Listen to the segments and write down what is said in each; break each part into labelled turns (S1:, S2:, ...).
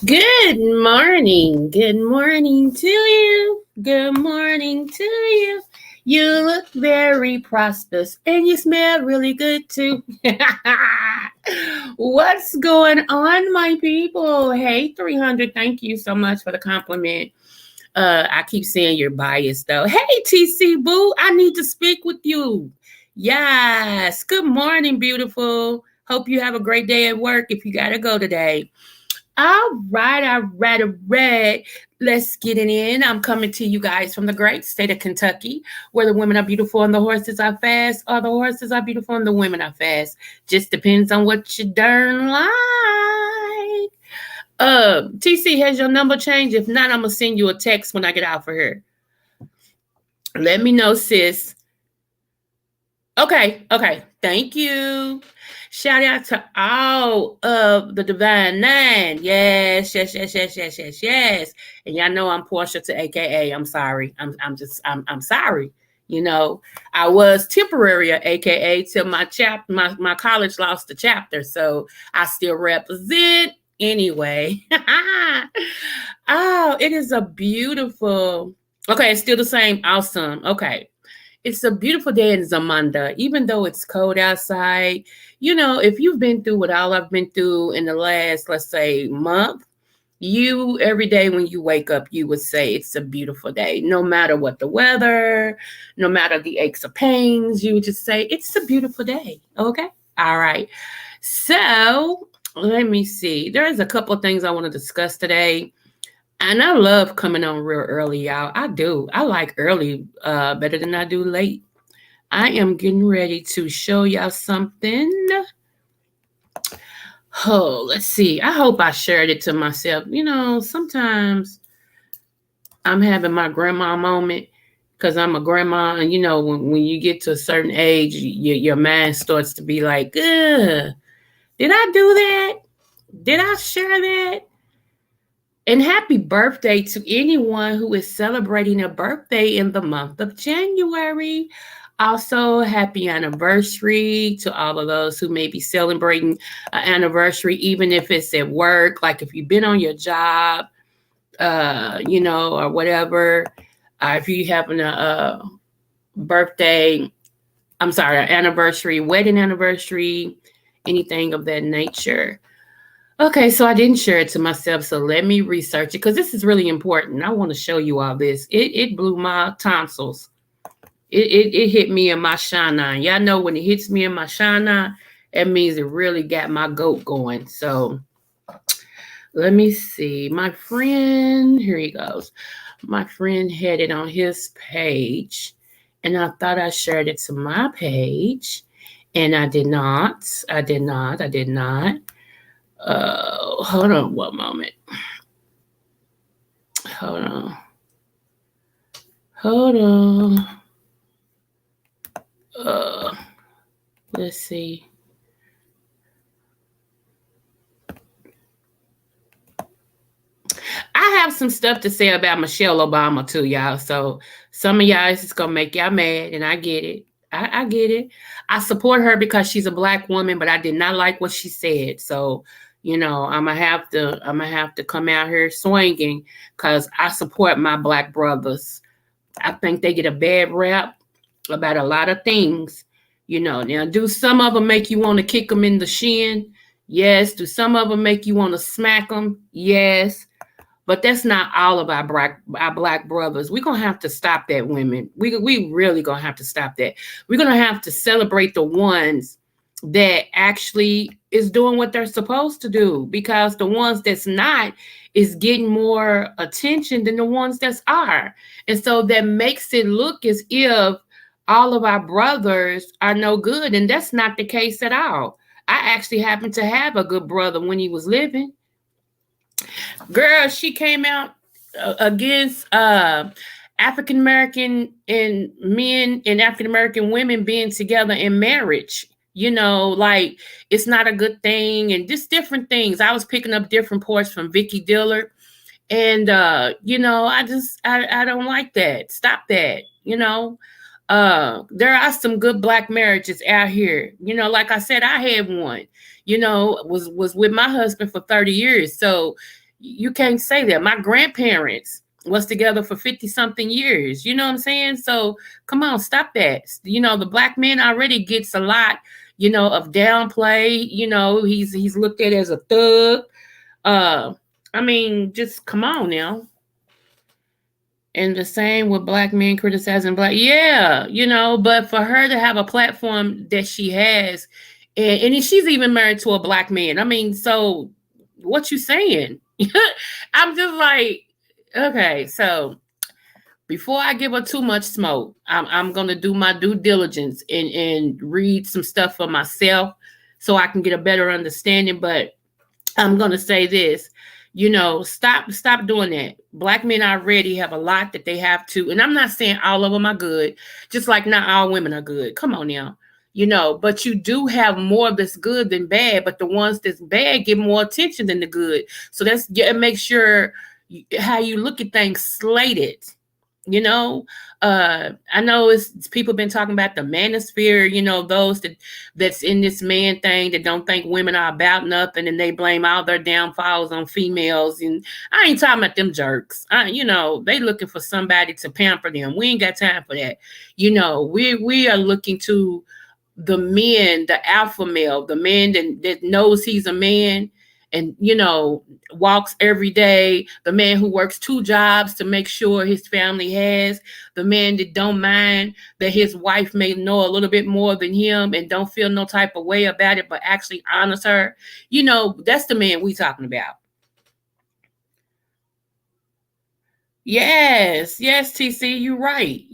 S1: Good morning. Good morning to you. Good morning to you. You look very prosperous and you smell really good too. What's going on, my people? Hey, 300, thank you so much for the compliment. I keep saying you're biased though. Hey, TC Boo, I need to speak with you. Yes. Good morning, beautiful. Hope you have a great day at work if you got to go today. All right. Let's get it in. I'm coming to you guys from the great state of Kentucky, where the women are beautiful and the horses are fast, or the horses are beautiful and the women are fast. Just depends on what you darn like. TC, has your number changed? If not, I'm gonna send you a text when I get out for here. Let me know, sis. Okay. Thank you. Shout out to all of the Divine Nine. Yes. And y'all know I'm Portia to AKA. I'm sorry. I'm sorry. You know, I was temporary at AKA till my college lost the chapter. So I still represent anyway. Oh, it is a beautiful. Okay, it's still the same. Awesome. Okay. It's a beautiful day in Zamunda, even though it's cold outside. You know, if you've been through what all I've been through in the last, let's say, month, you every day when you wake up, you would say it's a beautiful day. No matter what the weather, no matter the aches or pains, you would just say it's a beautiful day. Okay. All right. So let me see. There's a couple of things I want to discuss today. And I love coming on real early, y'all. I do. I like early better than I do late. I am getting ready to show y'all something. Oh, let's see. I hope I shared it to myself. You know, sometimes I'm having my grandma moment because I'm a grandma. And, you know, when you get to a certain age, your mind starts to be like, ugh, did I do that? Did I share that? And happy birthday to anyone who is celebrating a birthday in the month of January. Also, happy anniversary to all of those who may be celebrating an anniversary, even if it's at work, like if you've been on your job, you know, or whatever. If you having a birthday, I'm sorry, an anniversary, wedding anniversary, anything of that nature. Okay, so I didn't share it to myself, so let me research it because this is really important. I want to show you all this. It blew my tonsils. It hit me in my shana. Y'all know when it hits me in my shana, it means it really got my goat going. So let me see. My friend, here he goes. My friend had it on his page, and I thought I shared it to my page, and I did not. I did not. Hold on one moment. Hold on. Let's see. I have some stuff to say about Michelle Obama too, y'all. So some of y'all is gonna make y'all mad, and I get it. I get it. I support her because she's a Black woman, but I did not like what she said. So, you know, I'm gonna have to come out here swinging because I support my Black brothers. I think they get a bad rap about a lot of things. You know, now do some of them make you want to kick them in the shin? Yes. Do some of them make you want to smack them? Yes. But that's not all of our black brothers. We're gonna have to stop that, women. We really gonna have to stop that. We're gonna have to celebrate the ones that actually is doing what they're supposed to do, because the ones that's not is getting more attention than the ones that's are. And so that makes it look as if all of our brothers are no good. And that's not the case at all. I actually happened to have a good brother when he was living. Girl, she came out against African American and men and African American women being together in marriage. Like, it's not a good thing, and just different things. I was picking up different parts from Vicky Dillard, and I don't like that. Stop that. There are some good black marriages out here. Like I said, I had one. Was with my husband for 30 years. So you can't say that. My grandparents was together for 50 something years. You know what I'm saying? So come on, stop that. The black man already gets a lot, of downplay. He's looked at as a thug. Just come on now. And the same with black men criticizing black. Yeah, but for her to have a platform that she has, and she's even married to a black man. So what you saying? I'm just like, okay, so before I give her too much smoke, I'm gonna do my due diligence and read some stuff for myself so I can get a better understanding. But I'm gonna say this, stop doing that. Black men already have a lot that they have to, and I'm not saying all of them are good, just like not all women are good. Come on now. But you do have more that's good than bad, but the ones that's bad get more attention than the good. So make sure how you look at things slated. I know it's people been talking about the manosphere, those that's in this man thing that don't think women are about nothing, and they blame all their downfalls on females. And I ain't talking about them jerks. They looking for somebody to pamper them. We ain't got time for that. We are looking to the men, the alpha male, the man that knows he's a man and, walks every day, the man who works 2 jobs to make sure his family has, the man that don't mind that his wife may know a little bit more than him and don't feel no type of way about it, but actually honors her. That's the man we talking about. Yes, TC, you're right.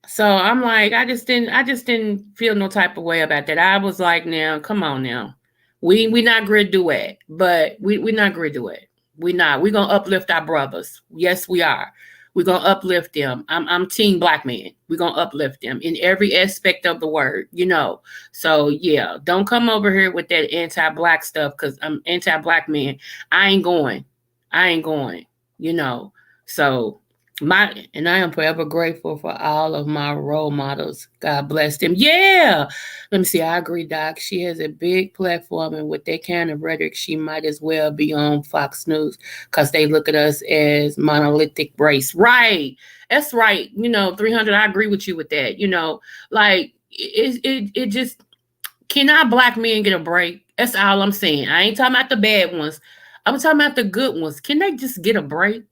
S1: So I'm like, I just didn't feel no type of way about that. I was like, now, come on now. We not gonna do it, but we not gonna do it. We're gonna uplift our brothers. Yes, we are. We're gonna uplift them. I'm team black man. We're gonna uplift them in every aspect of the word, So yeah, don't come over here with that anti-black stuff, because I'm anti-black man. I ain't going. So and I am forever grateful for all of my role models. God bless them. Yeah. Let me see. I agree, Doc. She has a big platform, and with that kind of rhetoric, she might as well be on Fox News, because they look at us as monolithic race. Right. That's right. 300, I agree with you with that. Like it just, can our black men get a break? That's all I'm saying. I ain't talking about the bad ones. I'm talking about the good ones. Can they just get a break?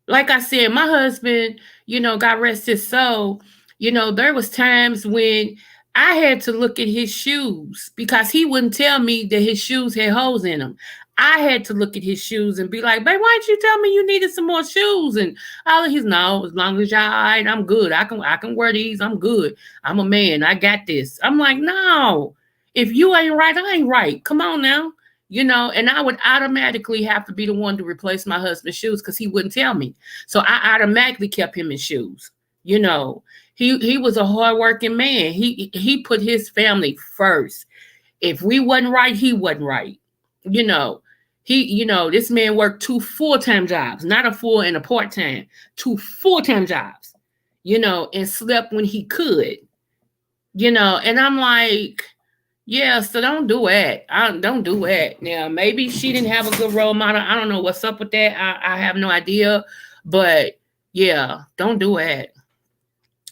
S1: Like I said, my husband, God rest his soul, there was times when I had to look at his shoes because he wouldn't tell me that his shoes had holes in them. I had to look at his shoes and be like, babe, why didn't you tell me you needed some more shoes? And all of his, no, as long as y'all all right, I'm good. I can wear these. I'm good. I'm a man. I got this. I'm like, no, if you ain't right, I ain't right. Come on now. And I would automatically have to be the one to replace my husband's shoes because he wouldn't tell me. So I automatically kept him in shoes. He was a hardworking man. He put his family first. If we wasn't right, he wasn't right. This man worked 2 full-time jobs, not a full and a part-time, 2 full-time jobs, and slept when he could, and I'm like, yeah, so don't do it. Don't do it. Now, maybe she didn't have a good role model. I don't know what's up with that. I have no idea. But yeah, don't do it.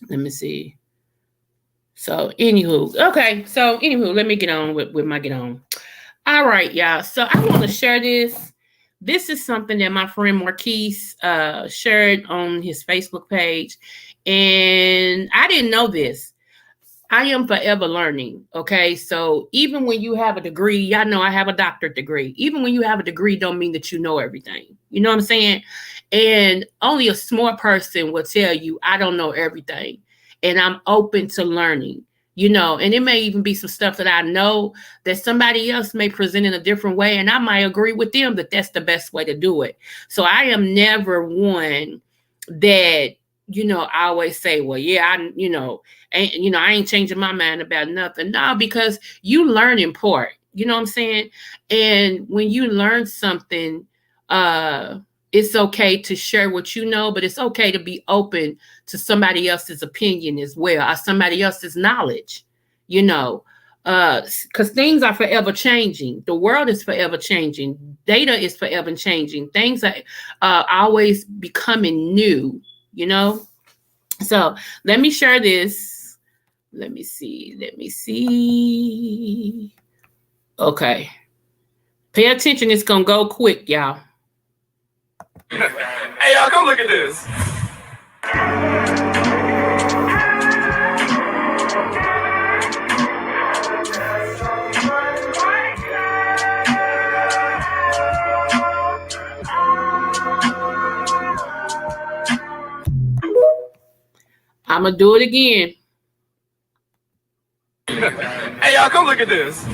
S1: Let me see. So, anywho, let me get on with my get on. All right, y'all. So I want to share this. This is something that my friend Marquise shared on his Facebook page. And I didn't know this. I am forever learning. Okay. So even when you have a degree, y'all know I have a doctorate degree. Even when you have a degree, don't mean that you know everything. You know what I'm saying? And only a smart person will tell you, I don't know everything. And I'm open to learning, and it may even be some stuff that I know that somebody else may present in a different way. And I might agree with them that that's the best way to do it. So I am never one that, I always say, well, yeah, I ain't changing my mind about nothing. No, because you learn in part, you know what I'm saying? And when you learn something, it's okay to share what you know, but it's okay to be open to somebody else's opinion as well, or somebody else's knowledge, because things are forever changing. The world is forever changing. Data is forever changing. Things are always becoming new, So let me share this. Let me see. Okay. Pay attention. It's going to go quick, y'all.
S2: Hey, y'all, come look at this.
S1: I'm going to do it again.
S2: Hey, y'all, come look at this.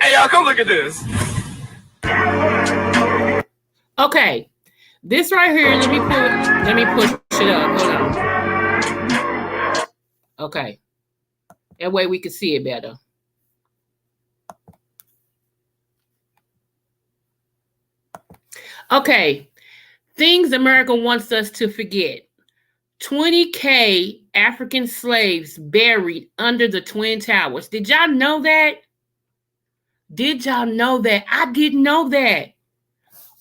S2: Hey, y'all, come look at this.
S1: Okay. This right here, let me push it up. Hold on. Okay. That way we can see it better. Okay. Things America wants us to forget. 20K African slaves buried under the Twin Towers. Did y'all know that? Did y'all know that? I didn't know that.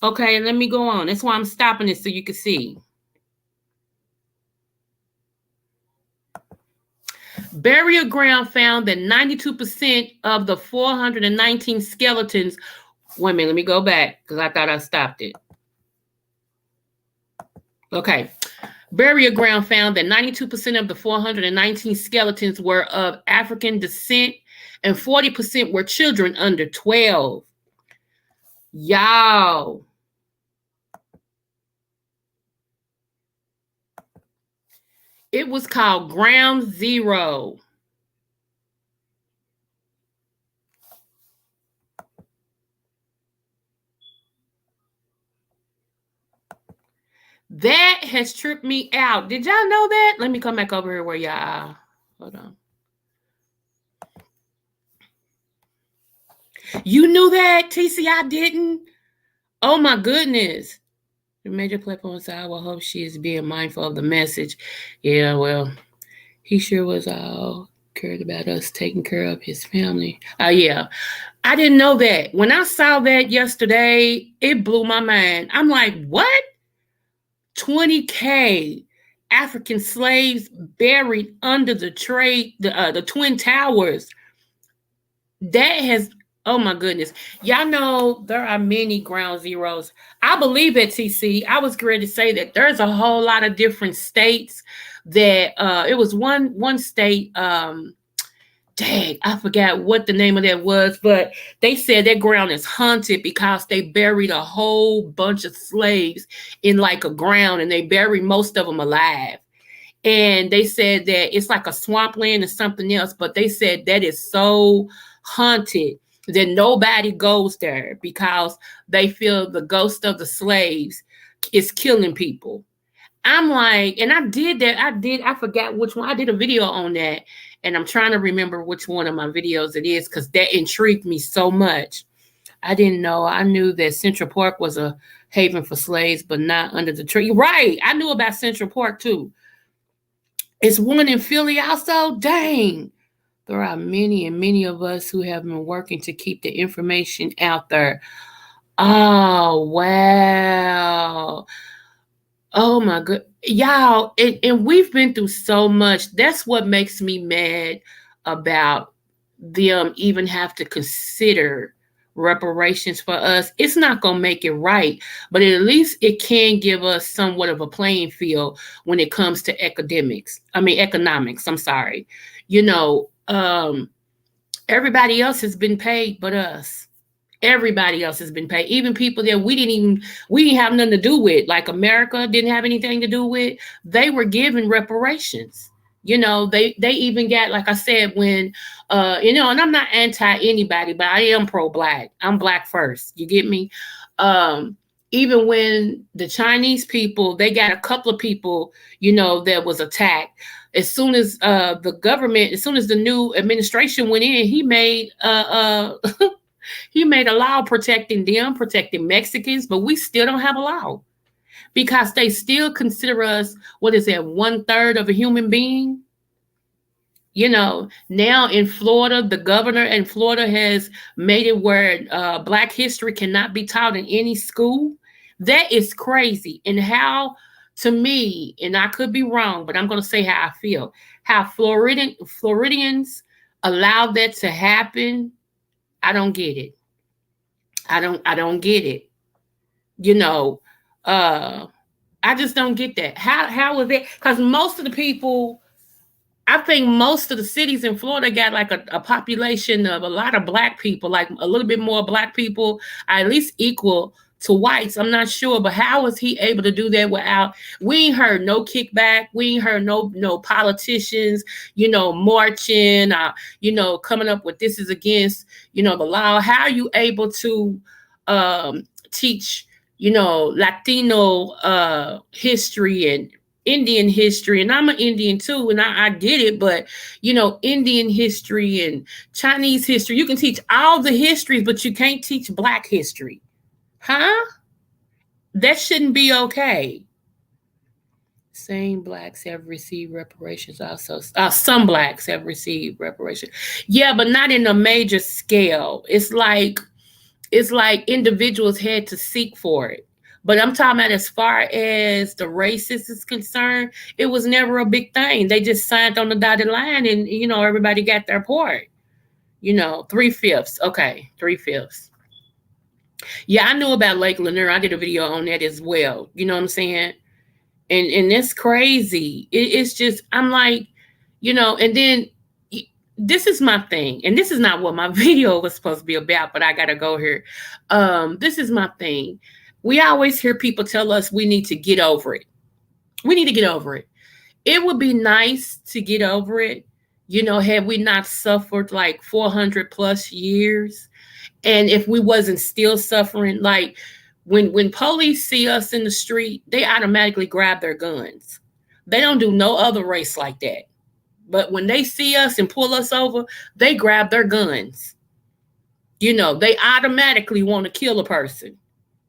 S1: Okay, let me go on. That's why I'm stopping it so you can see. Burial ground found that 92% of the 419 skeletons. Wait a minute, let me go back because I thought I stopped it. Okay. Burial ground found that 92% of the 419 skeletons were of African descent and 40% were children under 12. Y'all. It was called Ground Zero. That has tripped me out. Did y'all know that? Let me come back over here where y'all are. Hold on. You knew that, TC? I didn't. Oh my goodness. The major platforms said, I will hope she is being mindful of the message. Yeah, well, he sure was all cared about us taking care of his family. Yeah. I didn't know that. When I saw that yesterday, it blew my mind. I'm like, what? 20K African slaves buried under the Twin Towers. That has, oh my goodness. Y'all know there are many ground zeros. I believe at TC, I was ready to say that there's a whole lot of different states that it was one state, dang, I forgot what the name of that was, but they said that ground is haunted because they buried a whole bunch of slaves in like a ground and they buried most of them alive. And they said that it's like a swampland or something else, but they said that is so haunted that nobody goes there because they feel the ghost of the slaves is killing people. I'm like, and I forgot which one. I did a video on that, and I'm trying to remember which one of my videos it is because that intrigued me so much. I didn't know. I knew that Central Park was a haven for slaves, but not under the tree. Right. I knew about Central Park too. It's one in Philly also. Dang. There are many and many of us who have been working to keep the information out there. Oh, wow. Oh my good, y'all, and we've been through so much. That's what makes me mad about them even have to consider reparations for us. It's not gonna make it right, but at least it can give us somewhat of a playing field when it comes to academics. I mean economics. I'm sorry. You know, everybody else has been paid but us. Everybody else has been paid, even people that we didn't have nothing to do with, like America didn't have anything to do with. They were given reparations. You know, they even got, like I said, when and I'm not anti anybody, but I am pro black. I'm black first. You get me? Um, even when the Chinese people, they got a couple of people, that was attacked. As soon as as soon as the new administration went in, he made he made a law protecting them, protecting Mexicans, but we still don't have a law because they still consider us, what is that, one third of a human being? Now in Florida, the governor in Florida has made it where Black history cannot be taught in any school. That is crazy. And how, to me, and I could be wrong, but I'm going to say how I feel, how Floridians allowed that to happen. I don't get it. I don't get it. You know, uh I just don't get that. How was it? Because most of the people, I think most of the cities in Florida got like a population of a lot of black people, like a little bit more black people, at least equal to whites. I'm not sure, but how was he able to do that without? We ain't heard no kickback. We ain't heard no politicians, marching, coming up with this is against, the law. How are you able to teach, Latino history and Indian history? And I'm an Indian too, and I get it, but Indian history and Chinese history, you can teach all the histories, but you can't teach black history. Huh? That shouldn't be okay. Same blacks have received reparations also. Some blacks have received reparations. Yeah, but not in a major scale. It's like individuals had to seek for it. But I'm talking about as far as the racist is concerned, it was never a big thing. They just signed on the dotted line and, everybody got their part. 3/5. Okay, 3/5. Yeah, I knew about Lake Lanier. I did a video on that as well. You know what I'm saying? And that's crazy. It's just, I'm like, and then this is my thing, and this is not what my video was supposed to be about, but I gotta go here. This is my thing. We always hear people tell us we need to get over it. We need to get over it. It would be nice to get over it. Had we not suffered like 400 plus years, and if we wasn't still suffering, like when police see us in the street, they automatically grab their guns. They don't do no other race like that. But when they see us and pull us over, they grab their guns. They automatically want to kill a person.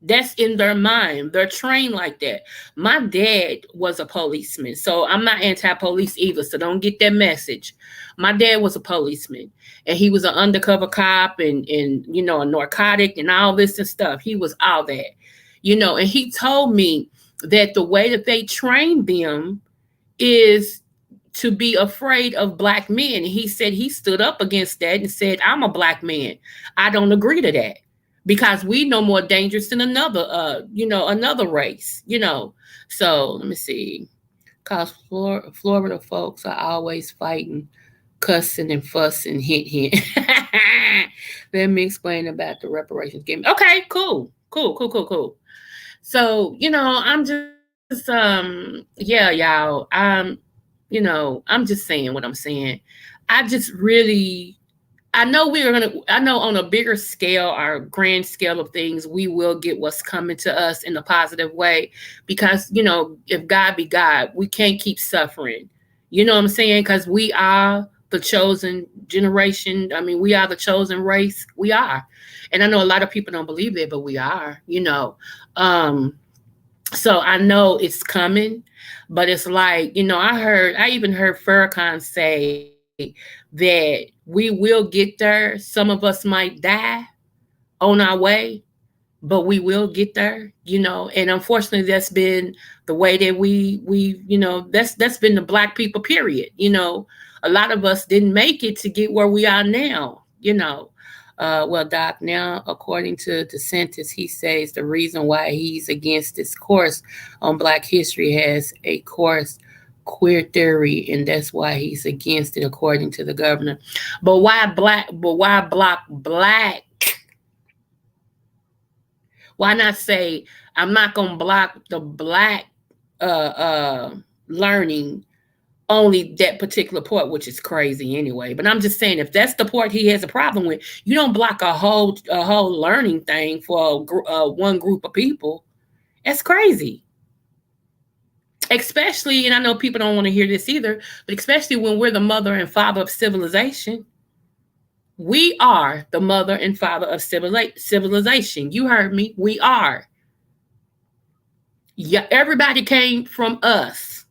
S1: That's in their mind. They're trained like that. My dad was a policeman, so I'm not anti-police either, so don't get that message. My dad was a policeman, and he was an undercover cop and a narcotic and all this and stuff. He was all that. And he told me that the way that they train them is to be afraid of black men. He said he stood up against that and said, I'm a black man. I don't agree to that because we no more dangerous than another race. So let me see. Cause Florida folks are always fighting, cussing and fussing, hint. Let me explain about the reparations game. Okay, cool. So, I'm just yeah, y'all. I'm just saying what I'm saying. I just really, I know on a bigger scale, our grand scale of things, we will get what's coming to us in a positive way because, if God be God, we can't keep suffering. You know what I'm saying? Because we are the chosen generation. I mean, we are the chosen race. We are. And I know a lot of people don't believe that, but we are. So I know it's coming, but it's like, I even heard Farrakhan say, that we will get there. Some of us might die on our way, but we will get there, and unfortunately that's been the way that we that's been the black people period. A lot of us didn't make it to get where we are now. Well, Doc, now according to DeSantis, he says the reason why he's against this course on black history has a course queer theory, and that's why he's against it according to the governor. But why block black? Why not say I'm not gonna block the black uh learning only that particular part, which is crazy anyway. But I'm just saying, if that's the part he has a problem with, you don't block a whole learning thing for one group of people. That's crazy. Especially, and I know people don't want to hear this either, but especially when we're the mother and father of civilization. We are the mother and father of civilization. You heard me. We are. Yeah, everybody came from us.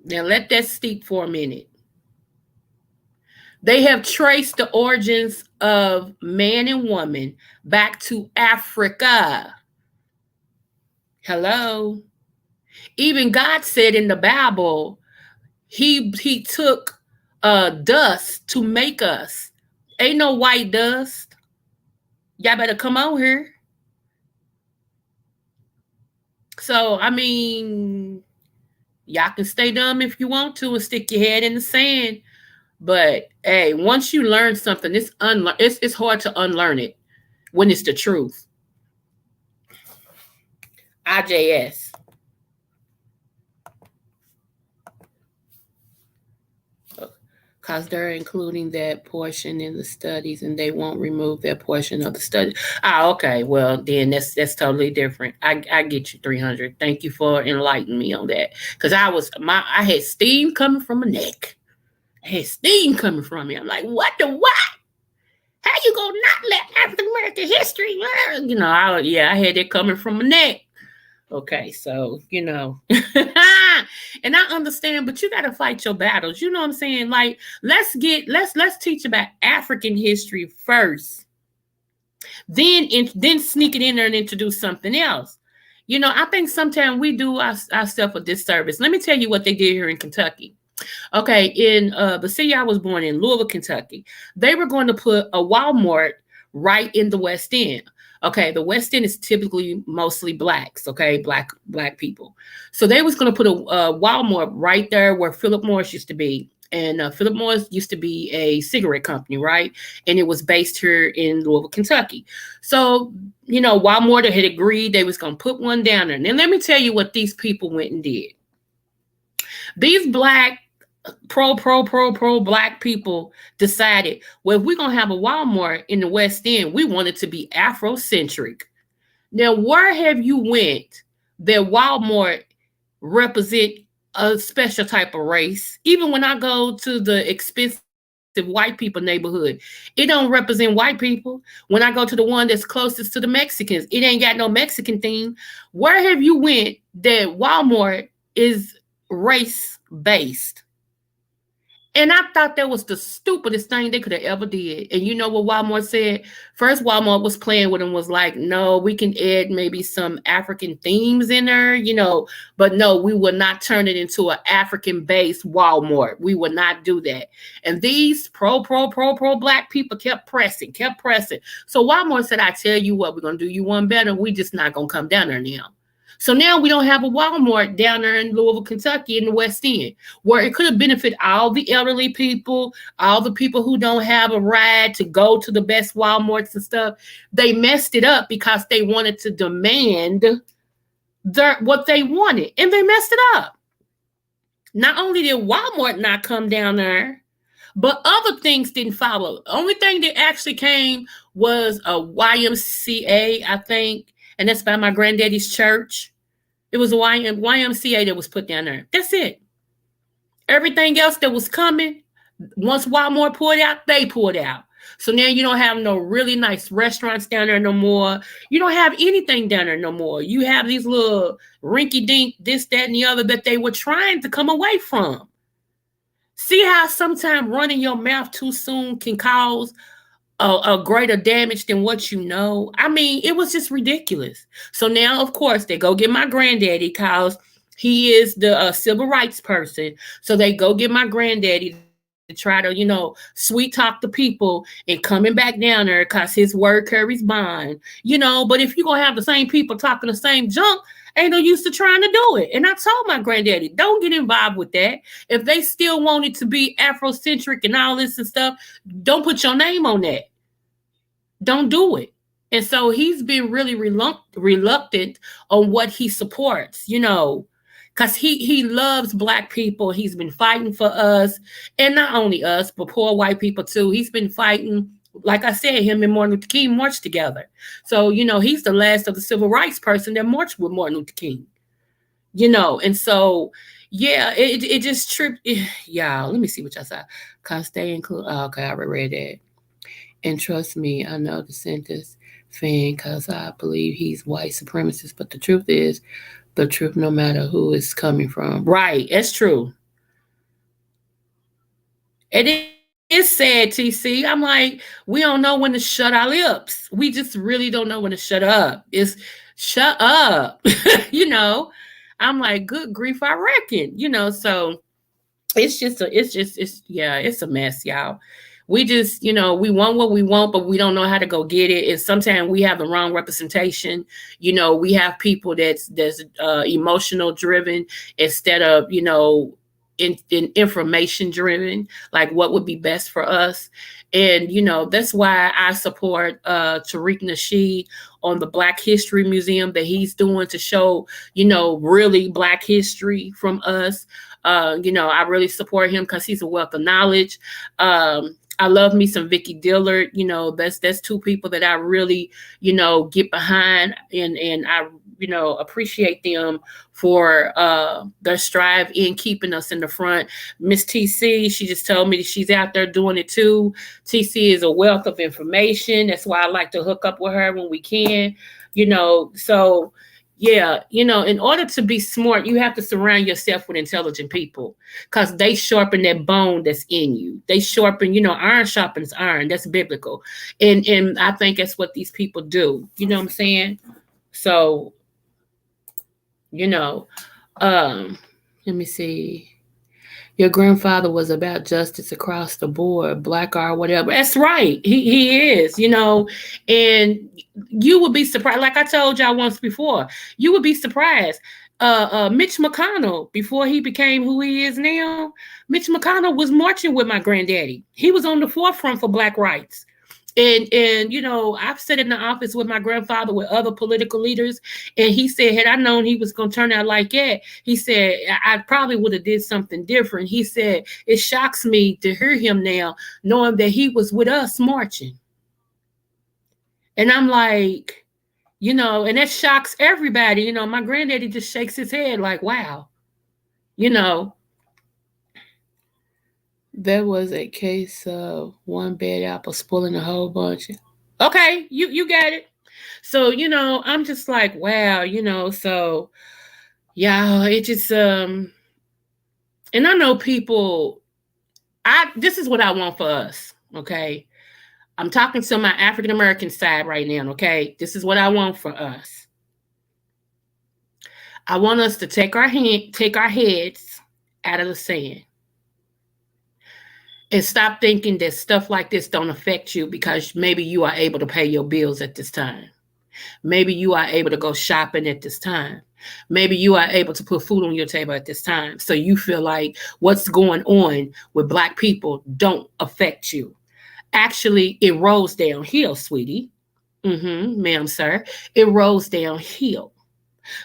S1: Now let that steep for a minute. They have traced the origins of man and woman back to Africa. Hello. Even God said in the Bible, he took dust to make us. Ain't no white dust. Y'all better come on here. So, I mean, y'all can stay dumb if you want to and stick your head in the sand. But hey, once you learn something, it's hard to unlearn it when it's the truth. IJS. Because they're including that portion in the studies and they won't remove that portion of the study. Okay. Well, then that's totally different. I get you 300. Thank you for enlightening me on that. Because I had steam coming from my neck. I had steam coming from me. I'm like, what the what? How you gonna not let African American history learn? I had it coming from my neck. Okay, so and I understand, but you gotta fight your battles. You know what I'm saying? Like, let's teach about African history first, then sneak it in there and introduce something else. I think sometimes we do ourselves a disservice. Let me tell you what they did here in Kentucky. Okay, in the city I was born in, Louisville, Kentucky, they were going to put a Walmart right in the West End. Okay, the West End is typically mostly blacks. Okay, black people. So they was going to put a Walmart right there where Philip Morris used to be, and Philip Morris used to be a cigarette company, right? And it was based here in Louisville, Kentucky. So Walmart had agreed they was going to put one down there. And then let me tell you what these people went and did. These black pro black people decided, well, if we're going to have a Walmart in the West End, we want it to be Afrocentric. Now, where have you went that Walmart represent a special type of race? Even when I go to the expensive white people neighborhood, it don't represent white people. When I go to the one that's closest to the Mexicans, it ain't got no Mexican theme. Where have you went that Walmart is race based? And I thought that was the stupidest thing they could have ever did. And you know what Walmart said? First, Walmart was playing with them, was like, no, we can add maybe some African themes in there, but no, we will not turn it into an African-based Walmart. We will not do that. And these pro black people kept pressing. So Walmart said, I tell you what, we're going to do you one better. We just not going to come down there now. So now we don't have a Walmart down there in Louisville, Kentucky in the West End, where it could have benefited all the elderly people, all the people who don't have a ride to go to the best Walmarts and stuff. They messed it up because they wanted to demand what they wanted, and they messed it up. Not only did Walmart not come down there, but other things didn't follow. The only thing that actually came was a YMCA, I think, and that's by my granddaddy's church. It was a YMCA that was put down there. That's it. Everything else that was coming, once Walmart pulled out, they pulled out. So now you don't have no really nice restaurants down there no more. You don't have anything down there no more. You have these little rinky dink, this, that, and the other that they were trying to come away from. See how sometimes running your mouth too soon can cause a greater damage than what you know. I mean, it was just ridiculous. So now, of course, they go get my granddaddy because he is the civil rights person. So they go get my granddaddy to try to, sweet talk the people and coming back down there because his word carries bond. But if you're going to have the same people talking the same junk, ain't no use to trying to do it. And I told my granddaddy, don't get involved with that. If they still want it to be Afrocentric and all this and stuff, don't put your name on that. Don't do it. And so he's been really reluctant on what he supports, because he loves black people. He's been fighting for us, and not only us, but poor white people too. He's been fighting. Like I said, him and Martin Luther King marched together. So, he's the last of the civil rights person that marched with Martin Luther King. And so, yeah, it just tripped. Y'all, let me see what y'all saw. Cause they include, okay, I already read that. And trust me, I know the sentence fan because I believe he's white supremacist. But the truth is, the truth no matter who it's coming from. Right, that's true. It is sad, TC. I'm like, we don't know when to shut our lips. We just really don't know when to shut up. It's shut up. you know. I'm like, good grief, I reckon. So it's a mess, y'all. We just, we want what we want, but we don't know how to go get it. And sometimes we have the wrong representation. We have people that's emotional driven instead of, in information driven, like what would be best for us. And, that's why I support Tariq Nasheed on the Black History Museum that he's doing to show, really Black history from us. I really support him because he's a wealth of knowledge. I love me some Vicky Dillard. That's two people that I really, get behind, and I, appreciate them for their strive in keeping us in the front. Miss TC, she just told me that she's out there doing it too. TC is a wealth of information. That's why I like to hook up with her when we can. So yeah, in order to be smart, you have to surround yourself with intelligent people because they sharpen that bone that's in you. They sharpen, iron sharpens iron. That's biblical. And I think that's what these people do. You know what I'm saying? So, you know, let me see. Your grandfather was about justice across the board, black or whatever. That's right. He is, and you would be surprised. Like I told y'all once before, you would be surprised. Mitch McConnell, before he became who he is now, Mitch McConnell was marching with my granddaddy. He was on the forefront for black rights. And I've sat in the office with my grandfather with other political leaders, and he said, had I known he was going to turn out like that, he said, I probably would have did something different. He said, it shocks me to hear him now, knowing that he was with us marching. And I'm like, and that shocks everybody. My granddaddy just shakes his head like, wow, you know, there was a case of one bad apple spoiling a whole bunch. Okay, you got it. So, I'm just like, wow, so yeah, it just and I know people, this is what I want for us, okay? I'm talking to my African American side right now, okay? This is what I want for us. I want us to take our heads out of the sand and stop thinking that stuff like this don't affect you because maybe you are able to pay your bills at this time. Maybe you are able to go shopping at this time. Maybe you are able to put food on your table at this time. So you feel like what's going on with black people don't affect you. Actually, it rolls downhill, sweetie. Ma'am, sir. It rolls downhill.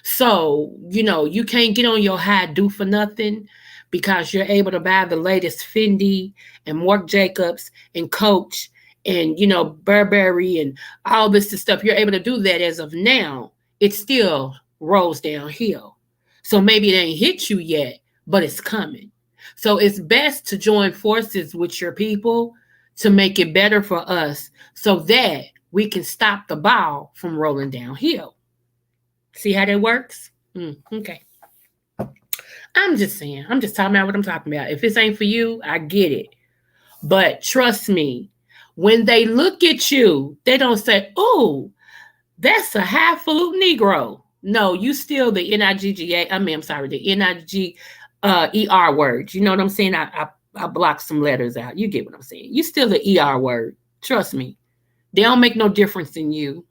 S1: So, you can't get on your high do for nothing because you're able to buy the latest Fendi and Marc Jacobs and Coach and, Burberry and all this stuff. You're able to do that as of now. It still rolls downhill. So maybe it ain't hit you yet, but it's coming. So it's best to join forces with your people to make it better for us so that we can stop the ball from rolling downhill. See how that works? Okay. I'm just saying. I'm just talking about what I'm talking about. If this ain't for you, I get it. But trust me, when they look at you, they don't say, "Oh, that's a highfalutin Negro." No, you still the NIGGA. I mean, I'm sorry, the NIG ER word. You know what I'm saying? I blocked some letters out. You get what I'm saying? You still the ER word. Trust me. They don't make no difference in you.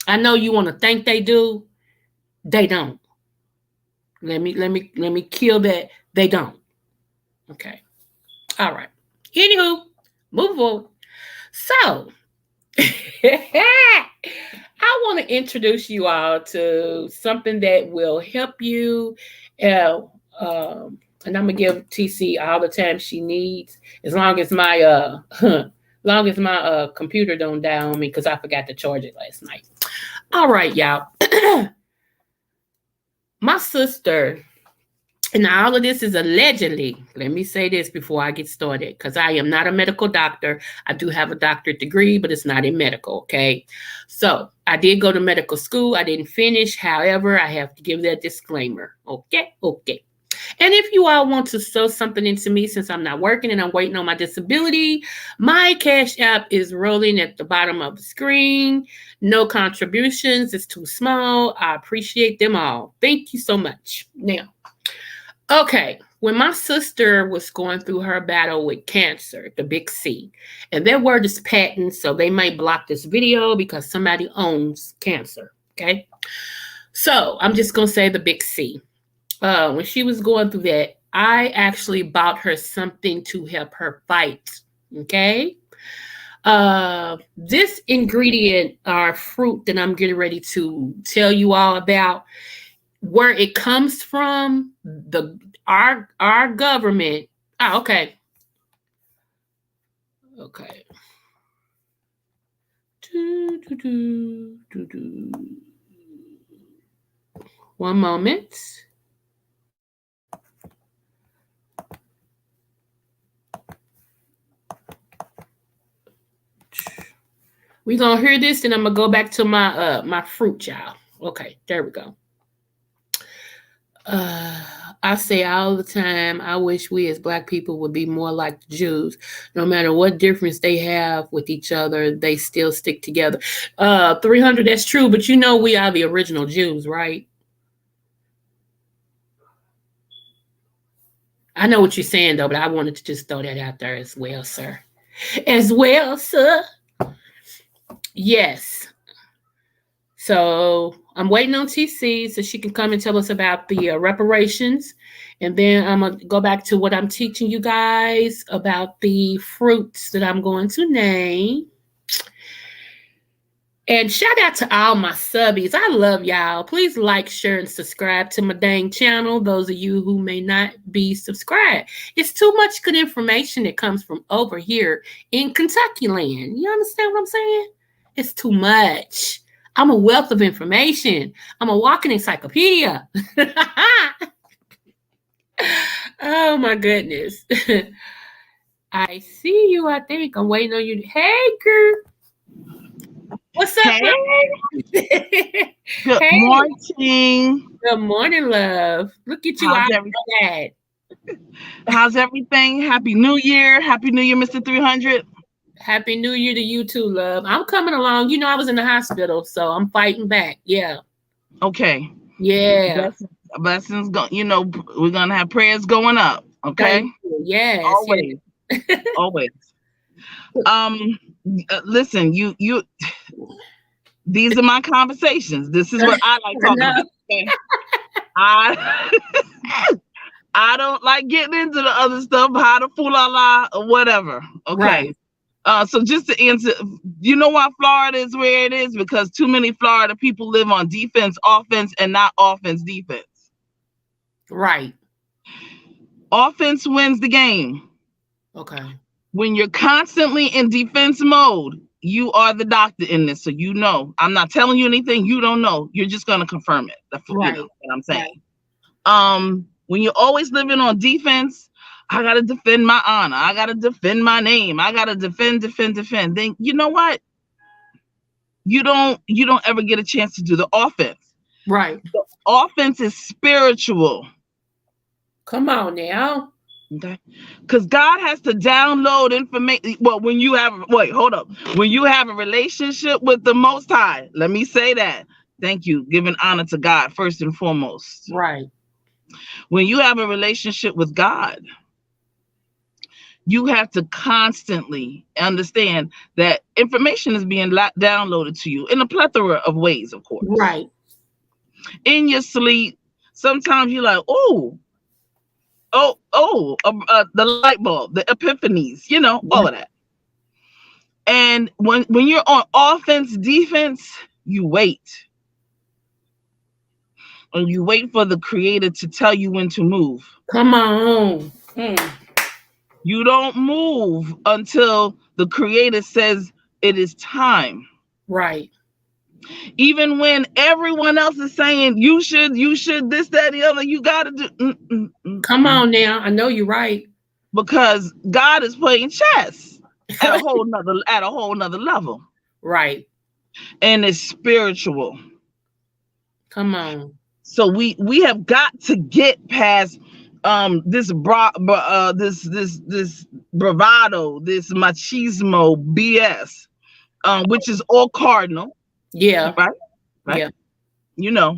S1: I know you want to think they do. They don't. Let me kill that. They don't. Okay. All right. Anywho, move forward. So I want to introduce you all to something that will help you. Uh, and I'm gonna give TC all the time she needs, as long as my long as my computer don't die on me because I forgot to charge it last night. All right, y'all. My sister, and all of this is allegedly. Let me say this before I get started, because I am not a medical doctor. I do have a doctorate degree, but it's not in medical, okay? So I did go to medical school. I didn't finish. However, I have to give that disclaimer. Okay, okay. And if you all want to sew something into me, since I'm not working and I'm waiting on my disability, my Cash App is rolling at the bottom of the screen. No contributions. It's too small. I appreciate them all. Thank you so much. Now, okay, when my sister was going through her battle with cancer, the big C, and their word is patent, so they might block this video because somebody owns cancer, okay? So I'm just going to say the big C. When she was going through that, I actually bought her something to help her fight, okay? This ingredient or fruit that I'm getting ready to tell you all about, where it comes from, our government. Oh, okay. Okay. One moment. We're gonna hear this, and I'm gonna go back to my fruit, y'all. Okay, there we go. I say all the time, I wish we as Black people would be more like the Jews. No matter what difference they have with each other, they still stick together. 300, that's true, but you know we are the original Jews, right? I know what you're saying, though, but I wanted to just throw that out there as well, sir. As well, sir. Yes. So I'm waiting on TC so she can come and tell us about the reparations. And then I'm going to go back to what I'm teaching you guys about the fruits that I'm going to name. And shout out to all my subbies. I love y'all. Please like, share, and subscribe to my dang channel. Those of you who may not be subscribed. It's too much good information that comes from over here in Kentucky land. You understand what I'm saying? It's too much. I'm a wealth of information. I'm a walking encyclopedia. Oh, my goodness. I see you, I think. I'm waiting on you. Hey, girl. What's up,
S3: hey? Good hey. Morning.
S1: Good morning, love. Look at you.
S3: How's everything? Happy New Year. Happy New Year, Mr. 300.
S1: Happy New Year to you too, love. I'm coming along. You know, I was in the hospital, so I'm fighting back. Yeah.
S3: Okay.
S1: Yeah.
S3: Blessings. You know, we're going to have prayers going up. Okay.
S1: Yes.
S3: Always. Yes. Always. Listen, you these are my conversations. This is what I like talking about. Okay? I don't like getting into the other stuff, how to fool Allah or whatever. Okay. Right. So just to answer, you know why Florida is where it is? Because too many Florida people live on defense, offense, and not offense, defense.
S1: Right.
S3: Offense wins the game.
S1: Okay.
S3: When you're constantly in defense mode, you are the doctor in this. So you know, I'm not telling you anything you don't know. You're just going to confirm it. That's right. You know what I'm saying. Right. When you're always living on defense, I gotta defend my honor. I gotta defend my name. I gotta defend. Then you know what? You don't ever get a chance to do the offense.
S1: Right.
S3: The offense is spiritual.
S1: Come on now.
S3: Okay. Because God has to download information. Well, when you have hold up. When you have a relationship with the Most High, let me say that. Thank you. Giving honor to God first and foremost.
S1: Right.
S3: When you have a relationship with God, you have to constantly understand that information is being downloaded to you in a plethora of ways, of course.
S1: Right.
S3: In your sleep, sometimes you're like, the light bulb, the epiphanies, all of that. And when you're on offense, defense, you wait. And you wait for the Creator to tell you when to move.
S1: Come on.
S3: You don't move until the Creator says it is time.
S1: Right.
S3: Even when everyone else is saying you should, this, that, the other, you gotta do.
S1: Come on now. I know you're right.
S3: Because God is playing chess at a whole nother level.
S1: Right.
S3: And it's spiritual.
S1: Come on.
S3: So we have got to get past this bravado, this machismo BS, which is all cardinal.
S1: Yeah.
S3: Right. Yeah.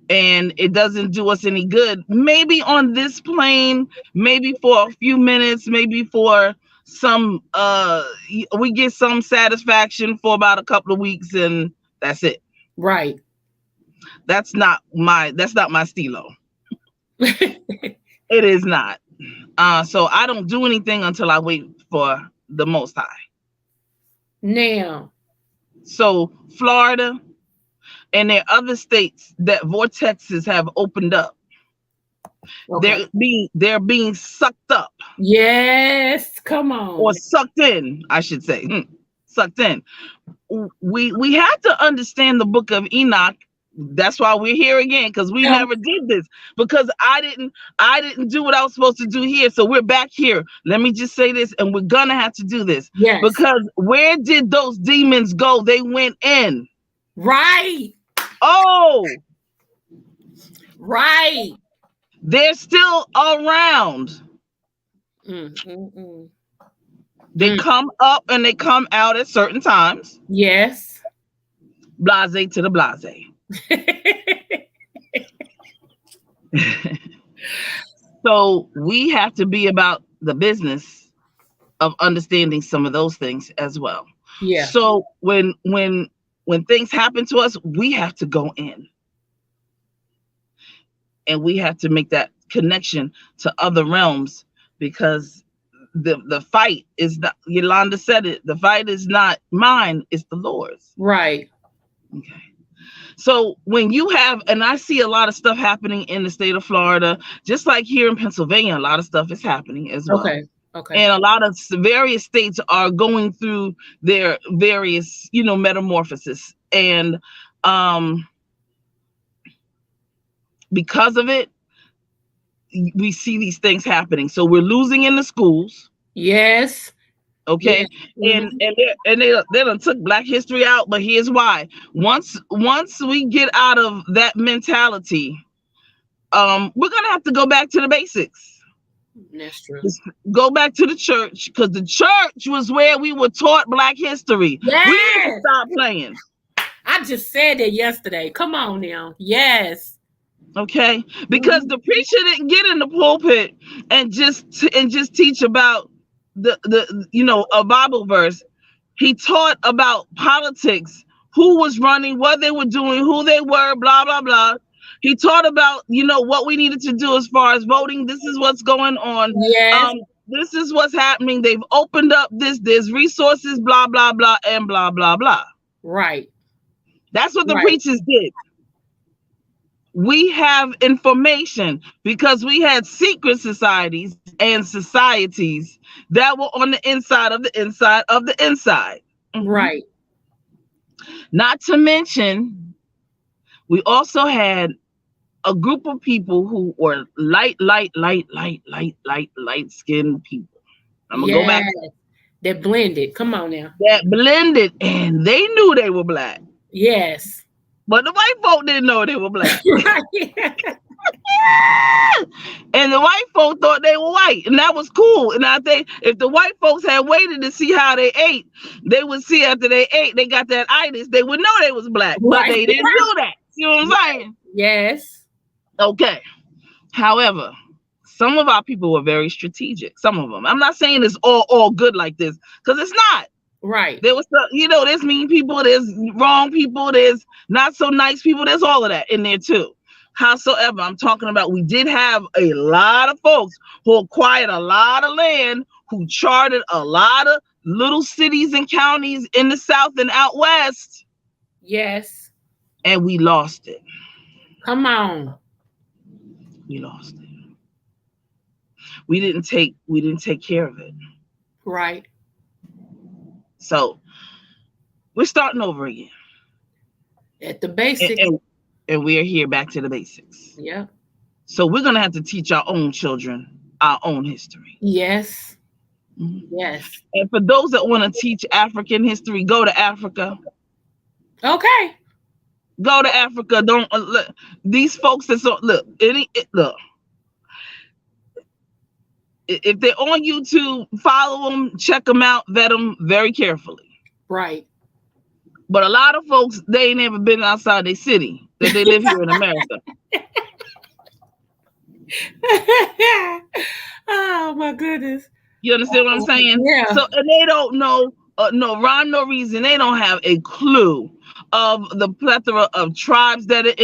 S3: And it doesn't do us any good. Maybe on this plane, maybe for a few minutes, maybe for some we get some satisfaction for about a couple of weeks, and that's it.
S1: Right.
S3: That's not my stilo. It is not. So I don't do anything until I wait for the Most High.
S1: Now.
S3: So Florida and there are other states that vortexes have opened up. Okay. They're being sucked up.
S1: Yes, come on.
S3: Or sucked in, I should say. Sucked in. We have to understand the book of Enoch. That's why we're here again, because we never did this. Because I didn't do what I was supposed to do here. So we're back here. Let me just say this, and we're gonna have to do this.
S1: Yes.
S3: Because where did those demons go? They went in.
S1: Right.
S3: Oh.
S1: Right.
S3: They're still around. They come up and they come out at certain times.
S1: Yes.
S3: Blase to the blase. So we have to be about the business of understanding some of those things as well.
S1: Yeah.
S3: So when things happen to us, we have to go in. And we have to make that connection to other realms, because the fight is not, Yolanda said it, the fight is not mine, it's the Lord's.
S1: Right.
S3: Okay. So when you have, and I see a lot of stuff happening in the state of Florida, just like here in Pennsylvania, a lot of stuff is happening as well.
S1: Okay.
S3: And a lot of various states are going through their various, metamorphosis. And because of it, we see these things happening. So we're losing in the schools.
S1: Yes.
S3: Okay. Yeah. And they done took Black history out, but here's why. Once we get out of that mentality, we're gonna have to go back to the basics.
S1: That's true.
S3: Just go back to the church, because the church was where we were taught Black history.
S1: Yes.
S3: We need to stop playing.
S1: I just said that yesterday. Come on now. Yes.
S3: Okay, because the preacher didn't get in the pulpit and just teach about the a Bible verse. He taught about politics, who was running, what they were doing, who they were, blah blah blah. He taught about what we needed to do as far as voting. This is what's going on.
S1: Yes.
S3: This is what's happening. They've opened up there's resources, blah blah blah, and blah blah blah.
S1: Right.
S3: That's what the preachers did. We have information because we had secret societies and societies that were on the inside of the inside of the inside.
S1: Right.
S3: Not to mention, we also had a group of people who were light skinned people. I'm gonna go
S1: Yeah.
S3: back.
S1: They're blended. Come on now.
S3: That blended, and they knew they were black,
S1: Yes.
S3: but the white folk didn't know they were black.
S1: Right.
S3: And the white folk thought they were white, and that was cool. And I think if the white folks had waited to see how they ate, they would see after they ate, they got that itis, they would know they was black, but
S1: Right.
S3: they didn't do that. You know what I'm saying?
S1: Yes.
S3: Okay. However, some of our people were very strategic. Some of them. I'm not saying it's all good like this, because it's not.
S1: Right.
S3: There was some, there's mean people, there's wrong people, there's not so nice people, there's all of that in there too. Howsoever, I'm talking about we did have a lot of folks who acquired a lot of land, who charted a lot of little cities and counties in the South and out West.
S1: Yes.
S3: And we lost it.
S1: Come on.
S3: We lost it. We didn't take care of it.
S1: Right.
S3: So we're starting over again.
S1: At the basics.
S3: And we're here back to the basics.
S1: Yeah.
S3: So we're going to have to teach our own children our own history.
S1: Yes.
S3: Mm-hmm.
S1: Yes.
S3: And for those that want to teach African history, go to Africa.
S1: Okay.
S3: Go to Africa. Don't look. These folks that look. Look. If they're on YouTube, follow them, check them out, vet them very carefully.
S1: Right.
S3: But a lot of folks, they ain't never been outside their city. That they live here in America.
S1: Oh my goodness.
S3: You understand what I'm saying?
S1: Yeah.
S3: So and they don't know no rhyme, no reason. They don't have a clue of the plethora of tribes that are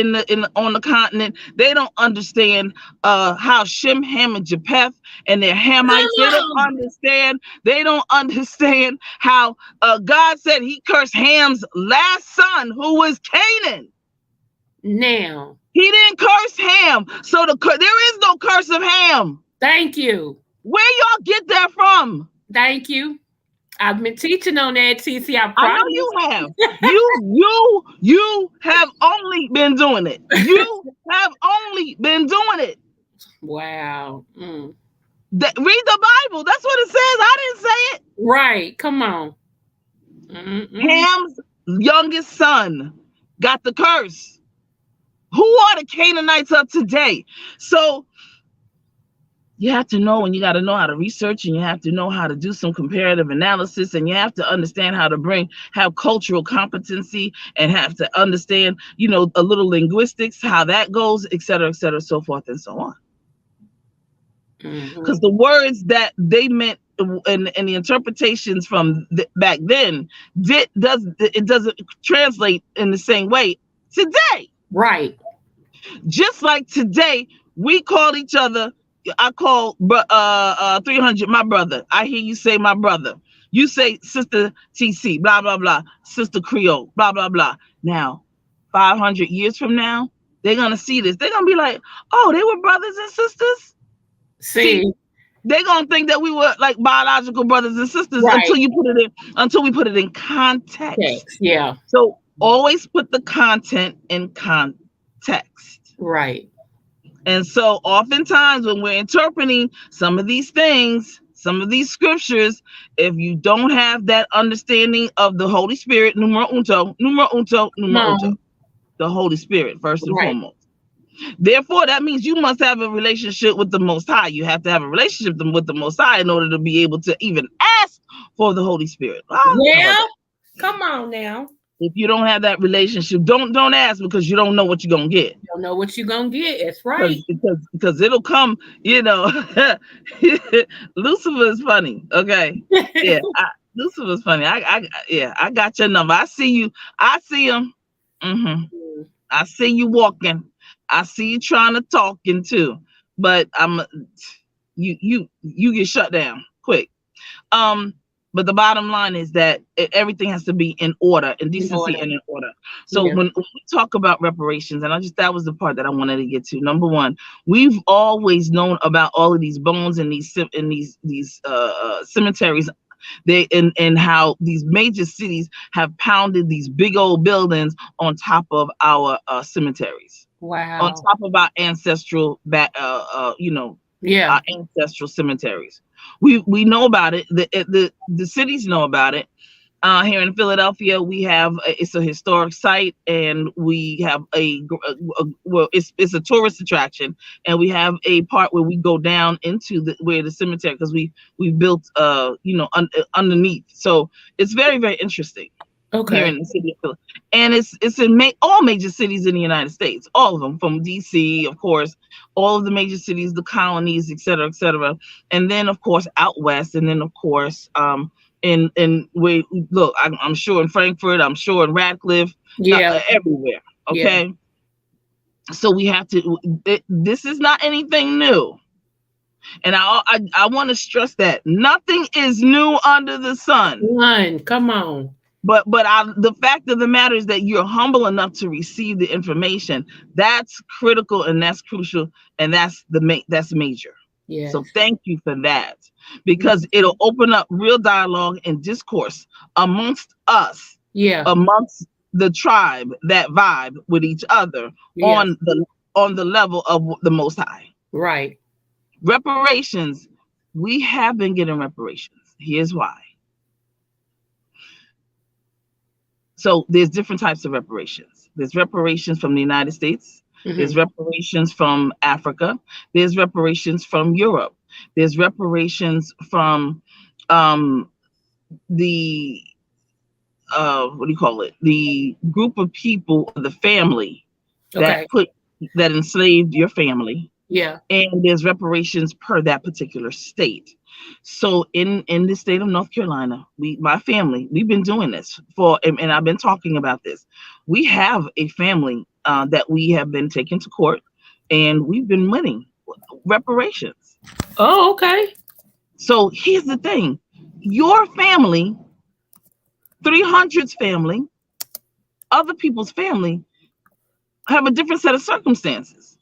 S3: on the continent. They don't understand how Shem, Ham, and Japheth and their Hamites. They don't understand how God said He cursed Ham's last son, who was Canaan.
S1: Now.
S3: He didn't curse Ham, so there is no curse of Ham.
S1: Thank you.
S3: Where y'all get that from?
S1: Thank you. I've been teaching on that, TC.
S3: I know you have. You have only been doing it. You have only been doing it.
S1: Wow.
S3: Read the Bible. That's what it says. I didn't say it.
S1: Right. Come on.
S3: Ham's youngest son got the curse. Who are the Canaanites of today? So you have to know, and you got to know how to research, and you have to know how to do some comparative analysis, and you have to understand how to have cultural competency, and have to understand, a little linguistics, how that goes, et cetera, so forth and so on. Because the words that they meant and the interpretations from back then doesn't translate in the same way today.
S1: Right.
S3: Just like today, we call each other. I call 300 my brother. I hear you say my brother. You say Sister TC, blah, blah, blah. Sister Creole, blah, blah, blah. Now, 500 years from now, they're going to see this. They're going to be like, oh, they were brothers and sisters? See, they're going to think that we were like biological brothers and sisters, right, until we put it in context.
S1: Text, yeah.
S3: So always put the content in context.
S1: Right.
S3: And so oftentimes when we're interpreting some of these things, some of these scriptures, if you don't have that understanding of the Holy Spirit, numero unto, the Holy Spirit, first and foremost. Therefore, that means you must have a relationship with the Most High. You have to have a relationship with the Most High in order to be able to even ask for the Holy Spirit.
S1: Yeah, come on now.
S3: If you don't have that relationship, don't ask, because you don't know what you're gonna get.
S1: You don't know what you're gonna get. That's right.
S3: Because it'll come. Lucifer is funny. Okay. Yeah. Lucifer's funny. I got your number. I see you. I see him. Mm-hmm. I see you walking. I see you trying to talk too. But you get shut down quick. But the bottom line is that everything has to be in order, in decency and in order. So when we talk about reparations, and that was the part that I wanted to get to. Number one, we've always known about all of these bones and these cemeteries. And how these major cities have pounded these big old buildings on top of our cemeteries. on
S1: Wow.
S3: top of our ancestral
S1: Yeah.
S3: our ancestral cemeteries. We know about it. The cities know about it. Here in Philadelphia, we have it's a historic site, and we have well, it's a tourist attraction, and we have a part where we go down into where the cemetery, because we built underneath, so it's very, very interesting here
S1: Okay.
S3: in the city of Philadelphia, and it's in all major cities in the United States, all of them, from DC, of course, all of the major cities, the colonies, et cetera, and then of course out west, and then of course in we look, I'm sure in Frankfurt, I'm sure in Radcliffe,
S1: Yeah.
S3: everywhere.
S1: Yeah.
S3: Okay, so we have to. This is not anything new, and I want to stress that nothing is new under the sun.
S1: One. Come on.
S3: But the fact of the matter is that you're humble enough to receive the information. That's critical, and that's crucial, and that's that's major.
S1: Yes.
S3: So thank you for that, because it'll open up real dialogue and discourse amongst us,
S1: Yeah.
S3: amongst the tribe that vibe with each other
S1: Yeah.
S3: on the level of the Most High.
S1: Right.
S3: Reparations, we have been getting reparations. Here's why. So there's different types of reparations. There's reparations from the United States. There's reparations from Africa. There's reparations from Europe. There's reparations from the what do you call it? The group of people, the family
S1: Okay.
S3: that enslaved your family.
S1: Yeah.
S3: And there's reparations per that particular state. So in the state of North Carolina, my family, we've been doing this and I've been talking about this. We have a family that we have been taken to court, and we've been winning reparations.
S1: Oh, okay.
S3: So here's the thing: your family, 300's family, other people's family, have a different set of circumstances.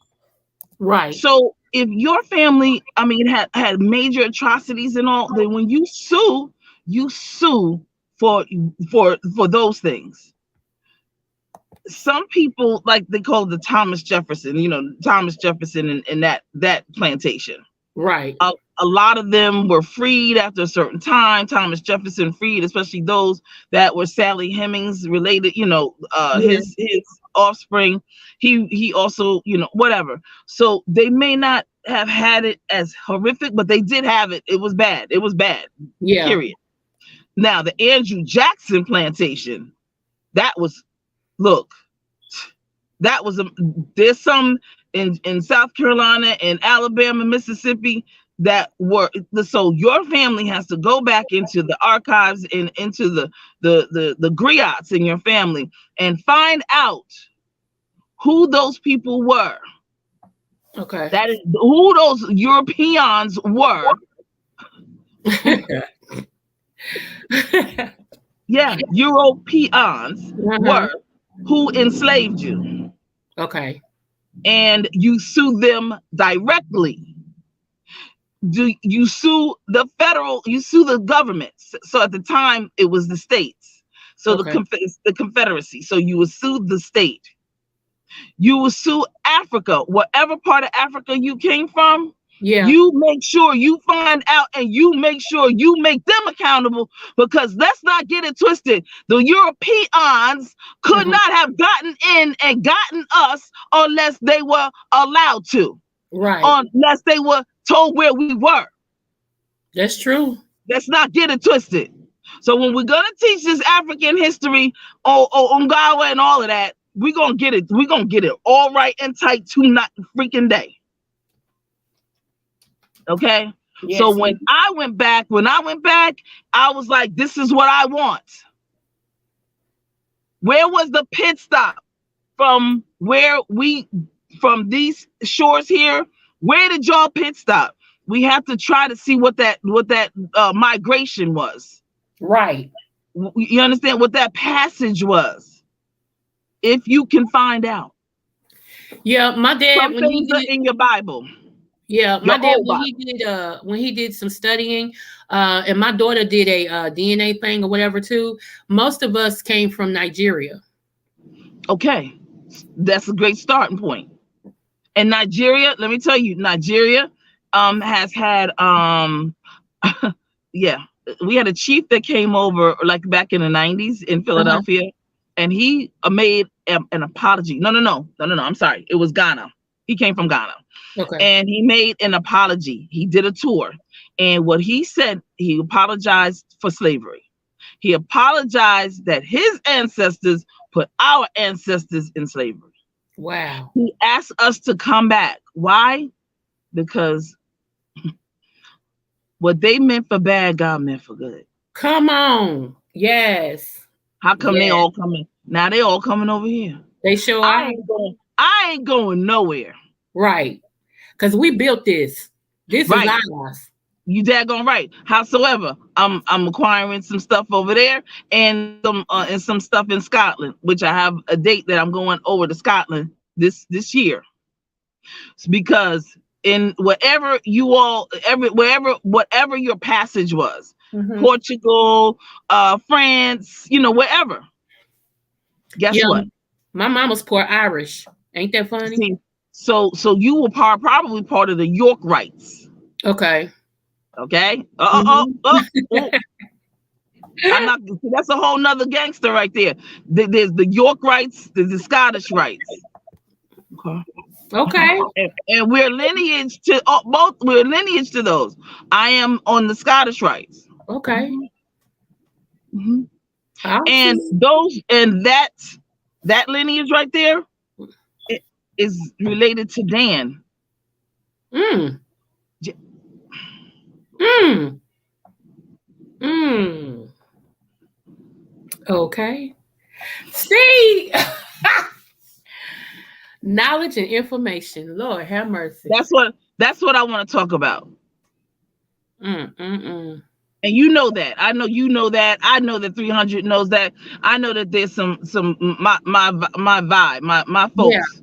S1: Right.
S3: So if your family, had major atrocities and all, then when you sue for those things. Some people, like they call it the Thomas Jefferson, Thomas Jefferson and that plantation.
S1: Right.
S3: A lot of them were freed after a certain time. Thomas Jefferson freed, especially those that were Sally Hemings related, his offspring. He also, whatever. So they may not have had it as horrific, but they did have it. It was bad. It was bad.
S1: Yeah.
S3: Period. Now the Andrew Jackson plantation, there's some in South Carolina and Alabama, Mississippi that were, so your family has to go back into the archives and into the griots in your family and find out who those people were.
S1: Okay.
S3: That is who those Europeans were. Yeah, Europeans were who enslaved you.
S1: Okay.
S3: And you sue them directly. You sue the federal, you sue the government. So at the time it was the states. So the Confederacy. So you would sue the state. You will sue Africa, whatever part of Africa you came from.
S1: Yeah.
S3: You make sure you find out, and you make sure you make them accountable, because let's not get it twisted. The Europeans could not have gotten in and gotten us unless they were allowed to.
S1: Right.
S3: Unless they were told where we were.
S1: That's true.
S3: Let's not get it twisted. So when we're gonna teach this African history, Ungawa and all of that, we're gonna get it. We're gonna get it all right and tight tonight, freaking day. Okay. Yes. So when I went back, I was like, this is what I want. Where was the pit stop from these shores here? Where did y'all pit stop? We have to try to see what that migration was.
S1: Right.
S3: You understand what that passage was? If you can find out.
S1: Yeah, my dad,
S3: some things are in your Bible.
S1: Yeah, my dad, when he did some studying, and my daughter did a DNA thing or whatever too. Most of us came from Nigeria.
S3: Okay. That's a great starting point. And Nigeria, let me tell you, Nigeria has had yeah, we had a chief that came over like back in the 90s in
S1: Uh-huh.
S3: Philadelphia, and he made an apology. No. I'm sorry. It was Ghana. He came from Ghana,
S1: Okay.
S3: and he made an apology. He did a tour, and what he said, he apologized for slavery. He apologized that his ancestors put our ancestors in slavery.
S1: Wow.
S3: He asked us to come back. Why? Because what they meant for bad, God meant for good.
S1: Come on. Yes.
S3: How come they
S1: Yes.
S3: all coming? Now they all coming over here.
S1: They sure
S3: I
S1: are.
S3: ain't going. I ain't going nowhere.
S1: Right. Because we built this. This is
S3: Right.
S1: ours.
S3: You daggone right. Howsoever, I'm acquiring some stuff over there and some stuff in Scotland, which I have a date that I'm going over to Scotland this year. It's because in wherever you all whatever your passage was,
S1: Mhm.
S3: Portugal, France, wherever. Guess
S1: Yeah.
S3: what?
S1: My mama's poor Irish. Ain't that funny?
S3: See, so you were probably part of the York rights.
S1: Okay.
S3: Okay.
S1: Mhm.
S3: Oh. I'm not. See, that's a whole nother gangster right there. There's the York rights. There's the Scottish rights. Okay.
S1: Okay.
S3: And we're lineage to both. We're lineage to those. I am on the Scottish rights.
S1: Okay.
S3: Mhm.
S1: I
S3: And
S1: see.
S3: that lineage right there is related to Dan.
S1: Mm.
S3: J-
S1: Mm. Mm. Okay. See, knowledge and information. Lord have mercy.
S3: That's what I want to talk about.
S1: Mm.
S3: And you know that. I know you know that. I know that 300 knows that. I know that there's some my vibe, my
S1: Yeah.
S3: folks.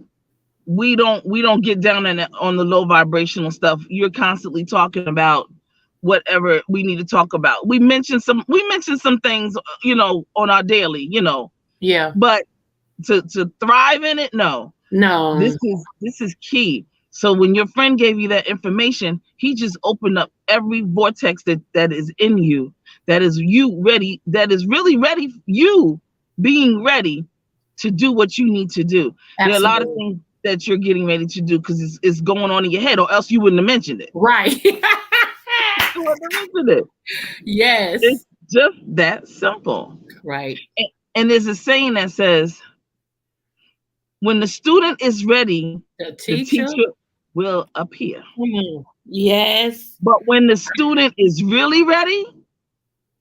S3: We don't get down on the low vibrational stuff. You're constantly talking about whatever we need to talk about. We mentioned some things, on our daily,
S1: Yeah.
S3: but to thrive in it, no. This
S1: No.
S3: is this is key. So when your friend gave you that information, he just opened up every vortex that is in you, that is you ready, that is really ready, you being ready to do what you need to do. There are a lot of
S1: Absolutely.
S3: things that you're getting ready to do because it's going on in your head, or else you wouldn't have mentioned it.
S1: Right.
S3: You wouldn't have mentioned it.
S1: Yes.
S3: It's just that simple.
S1: Right.
S3: And there's a saying that says, when the student is ready,
S1: The
S3: the
S1: teacher.
S3: teacher will appear.
S1: Yes.
S3: But when the student is really ready,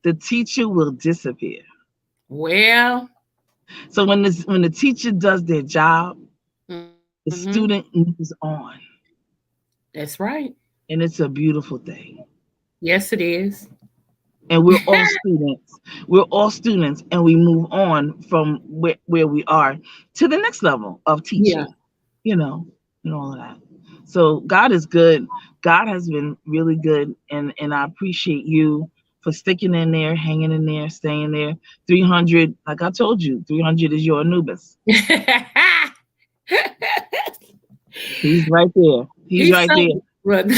S3: the teacher will disappear.
S1: Well.
S3: So when the teacher does their job, the
S1: Mm-hmm.
S3: student moves on.
S1: That's right.
S3: And it's a beautiful thing.
S1: Yes, it is.
S3: And we're all students. We're all students, and we move on from where we are to the next level of
S1: Yeah.
S3: teaching, you know, and all of that. So God is good. God has been really good, and I appreciate you for sticking in there, hanging in there, staying there. 300, like I told you, 300 is your Anubis. He's right there. He's
S1: He's
S3: right
S1: so
S3: there.
S1: brother.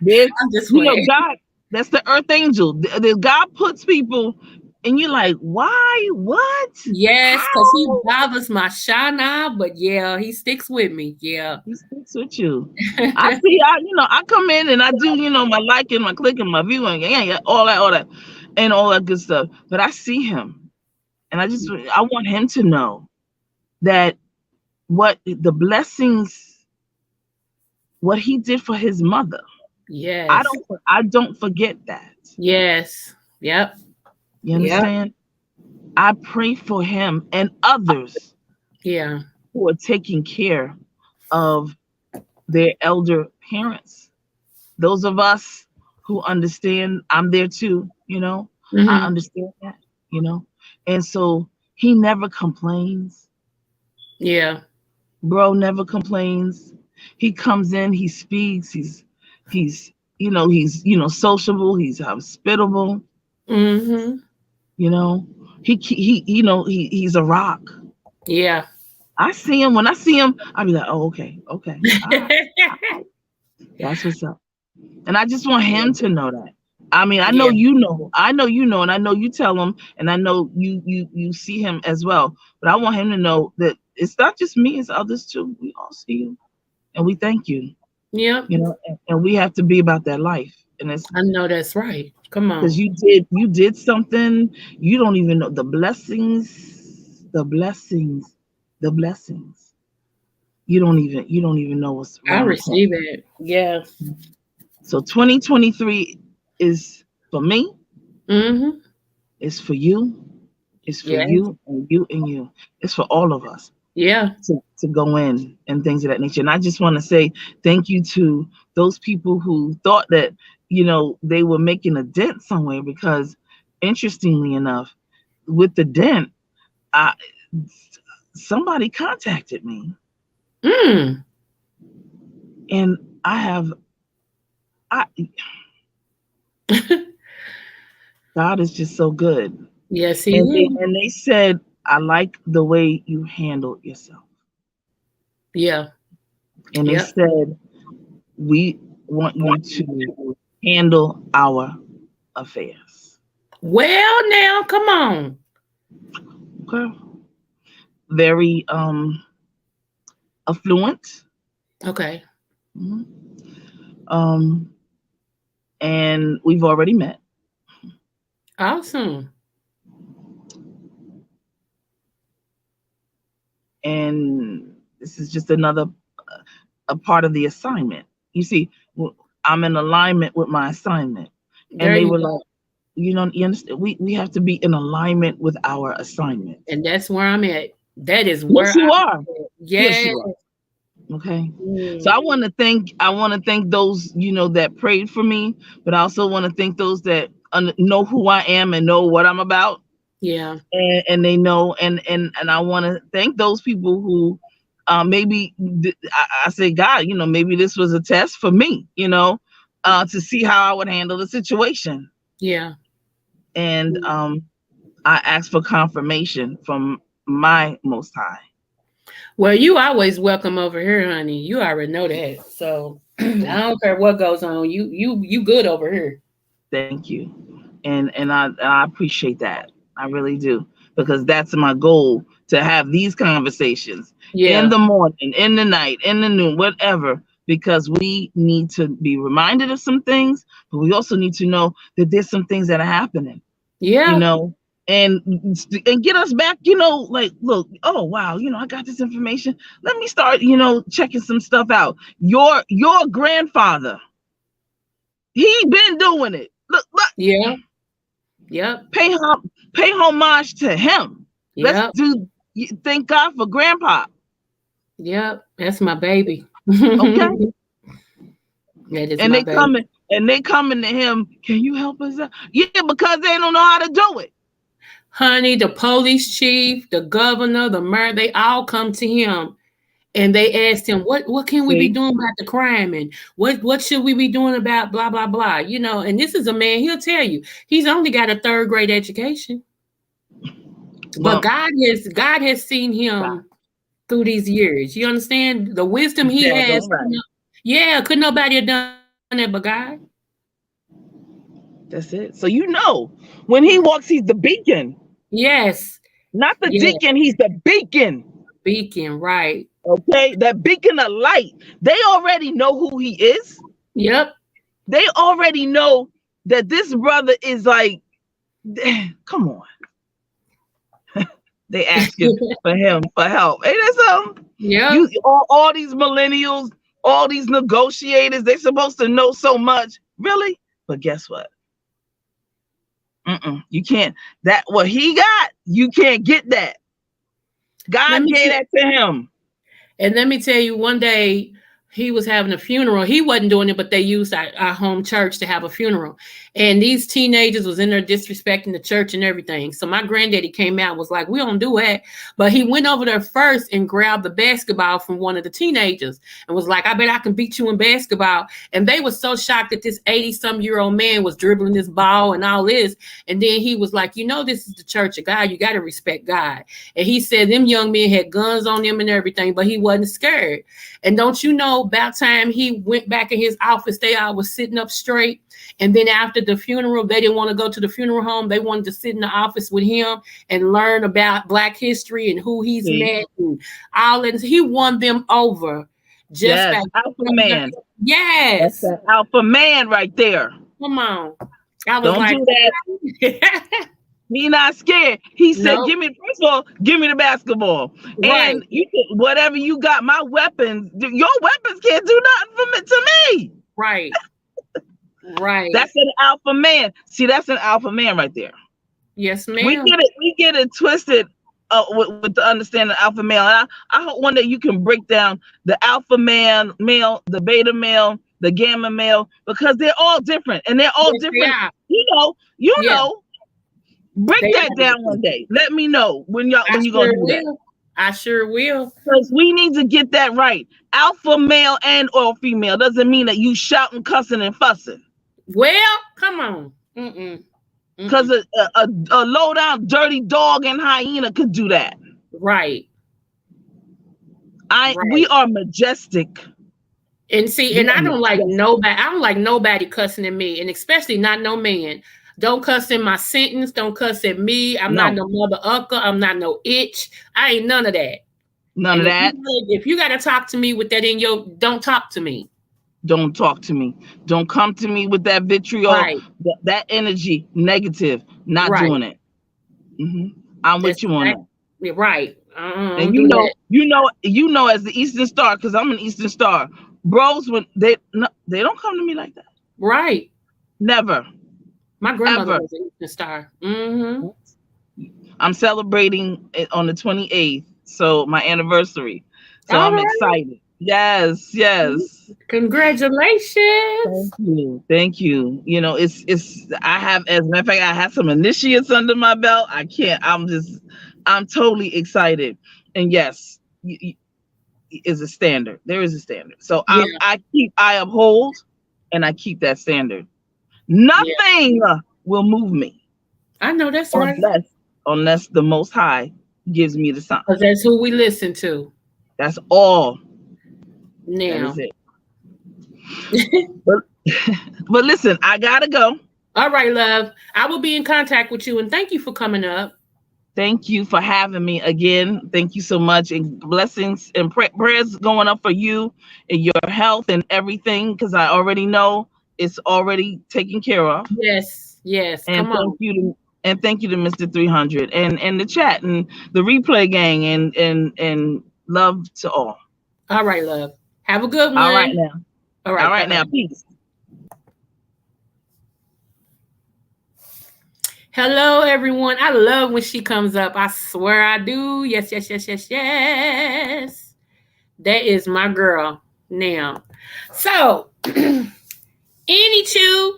S3: There's,
S1: I'm just playing.
S3: God, that's the earth angel. God puts people, and you're like, why? What?
S1: Yes, because he
S3: How?
S1: bothers my shana, but yeah, he sticks with me. Yeah.
S3: He sticks with you. I see. I come in and I do, my liking, my clicking, my viewing, yeah, all that, and all that good stuff. But I see him, and I want him to know that what the blessings, what he did for his mother.
S1: Yes.
S3: I don't forget that.
S1: Yes. Yep.
S3: You
S1: Yep.
S3: understand? I pray for him and others
S1: Yeah.
S3: who are taking care of their elder parents. Those of us who understand, I'm there too, I
S1: Hmm.
S3: understand that, you know. And so he never complains.
S1: Yeah.
S3: Bro never complains. He comes in, he speaks, he's sociable, he's hospitable,
S1: Hmm.
S3: you know. He's a rock.
S1: Yeah.
S3: I see him. When I see him, I'll be like, oh, okay, okay. All right. All right. That's what's up. And I just want him to know that. I mean, I know
S1: Yeah.
S3: you know, I know you know, and I know you tell him, and I know you see him as well. But I want him to know that it's not just me, it's others too. We all see you, and we thank you.
S1: Yep.
S3: You know, and we have to be about that life. And it's
S1: I know that's right. Come
S3: because
S1: on.
S3: you did something you don't even know the blessings, the blessings. You don't even know what's
S1: I
S3: around the corner.
S1: receive it. Yeah.
S3: So 2023 is for me,
S1: Mm-hmm.
S3: it's for you, it's for
S1: Yeah.
S3: you and you and you. It's for all of us
S1: Yeah.
S3: to go in and things of that nature. And I just want to say thank you to those people who thought that, they were making a dent somewhere because interestingly enough, with the dent, I somebody contacted me
S1: Mm.
S3: and I God is just so good.
S1: Yes, he
S3: And they
S1: is.
S3: and they said, I like the way you handled yourself.
S1: Yeah.
S3: And they
S1: Yep.
S3: said, we want you to handle our affairs.
S1: Well, now, come on.
S3: Okay. Very affluent.
S1: Okay.
S3: Mhm. Um, and we've already met.
S1: Awesome.
S3: And this is just another a part of the assignment. You see, I'm in alignment with my assignment. And
S1: There
S3: they
S1: you
S3: were
S1: go.
S3: like, you understand? We have to be in alignment with our assignment.
S1: And that's where I'm at. That is where
S3: Yes,
S1: I'm
S3: you are.
S1: at.
S3: Yes,
S1: Yes.
S3: you are. Okay. So
S1: Mm.
S3: I want to thank those, that prayed for me, but I also want to thank those that know who I am and know what I'm about,
S1: Yeah.
S3: and they know, and I want to thank those people who maybe I say, God, maybe this was a test for me, to see how I would handle the situation.
S1: Yeah.
S3: And I asked for confirmation from my most high.
S1: Well, you always welcome over here, honey. You already know that. So I
S3: Thank
S1: don't care what goes on. You good over here.
S3: Thank you. And I appreciate that. I really do. Because that's my goal, to have these conversations in
S1: Yeah.
S3: the morning, in the night, in the noon, whatever, because we need to be reminded of some things, but we also need to know that there's some things that are happening, you
S1: Yeah.
S3: know, and get us back, like, look, oh wow, I got this information. Let me start, checking some stuff out. Your grandfather, he been doing it. Look,
S1: Yeah. Yep.
S3: pay pay homage to him. Let's
S1: Yep.
S3: thank God for grandpa.
S1: Yep. That's my baby.
S3: Okay.
S1: That is
S3: And
S1: my
S3: they
S1: baby.
S3: coming to him. Can you help us out? Yeah, because they don't know how to do it.
S1: Honey, the police chief, the governor, the mayor, they all come to him and they asked him, what can we be
S3: See,
S1: doing about the crime? And what should we be doing about blah, blah, blah? And this is a man, he'll tell you, he's only got a third grade education. But
S3: well,
S1: God has seen
S3: God,
S1: him through these years. You understand the wisdom he has?
S3: daggone right.
S1: Yeah, could nobody have done that but God?
S3: That's it. So when he walks, he's the beacon,
S1: Yes.
S3: not the
S1: Yeah.
S3: deacon. He's the beacon.
S1: Beacon, right.
S3: Okay, that beacon of light. They already know who he is.
S1: Yep.
S3: They already know that this brother is like, come on. They asking for him for help. Ain't that something?
S1: Yep.
S3: All these millennials, all these negotiators, they supposed to know so much. Really? But guess what? You can't. That what he got, you can't get that.
S1: Let
S3: God
S1: me
S3: gave
S1: t-
S3: that to him.
S1: and let me tell you, one day he was having a funeral. He wasn't doing it, but they used our home church to have a funeral. And these teenagers was in there disrespecting the church and everything. So my granddaddy came out and was like, we don't do that. But he went over there first and grabbed the basketball from one of the teenagers and was like, I bet I can beat you in basketball. And they were so shocked that this 80-some-year-old man was dribbling this ball and all this. And then he was like, this is the church of God. You got to respect God. And he said them young men had guns on them and everything, but he wasn't scared. And don't you know, about time he went back in his office, they all was sitting up straight. And then after the funeral, they didn't want to go to the funeral home. They wanted to sit in the office with him and learn about Black history and who he's met and all that. He won them over. Just
S3: yes, alpha man.
S1: Yes.
S3: That's an alpha man right there.
S1: Come on. I was
S3: Don't
S1: like,
S3: do that. He not scared. He said,
S1: Nope.
S3: first of all, give me the basketball.
S1: Right.
S3: And you can, whatever you got, my weapons, your weapons can't do nothing to me.
S1: Right. Right.
S3: That's an alpha man. See, that's an alpha man right there.
S1: Yes, ma'am.
S3: We get it twisted with the understanding of alpha male. And I hope one day you can break down the alpha male, the beta male, the gamma male, because they're all different and they're all different. You know. Break that down one day. Let me know when you're gonna do that.
S1: I sure will.
S3: Because we need to get that right. Alpha male and or female doesn't mean that you shouting, cussing, and fussing.
S1: Well, come on.
S3: Because a low down dirty dog and hyena could do that.
S1: Right.
S3: We are majestic.
S1: And see, and I don't like nobody. I don't like nobody cussing at me, and especially not no man. Don't cuss in my sentence. Don't cuss at me. I'm not no mother ucker. I'm not no itch. I ain't none of that.
S3: None of that.
S1: If you got to talk to me with that in your, don't talk to me.
S3: Don't talk to me. Don't come to me with that vitriol, that energy, negative. Not doing it. I'm with you on that.
S1: Right.
S3: And you know, as the Eastern Star, because I'm an Eastern Star. Bros, when they don't come to me like that.
S1: Right.
S3: Never.
S1: My grandmother was an Eastern Star.
S3: I'm celebrating it on the 28th, so my anniversary. So I'm excited. Yes.
S1: Congratulations.
S3: Thank you. It's I have, as a matter of fact, I have some initiates under my belt. I'm totally excited. And yes, is a standard. There is a standard. So I uphold and I keep that standard. Nothing will move me.
S1: I know that's right.
S3: Unless the Most High gives me the sign.
S1: Because that's who we listen to.
S3: That's all.
S1: Now.
S3: That is it. but listen, I gotta go.
S1: All right, love. I will be in contact with you, and thank you for coming up.
S3: Thank you for having me again. Thank you so much, and blessings and prayers going up for you and your health and everything, because I already know it's already taken care of.
S1: Yes.
S3: And thank you to Mr. 300 and the chat and the replay gang and love to all.
S1: All right, love. Have a good one.
S3: All right now.
S1: All right
S3: now. Peace.
S1: Hello, everyone. I love when she comes up. I swear I do. Yes. That is my girl now. So, anywho,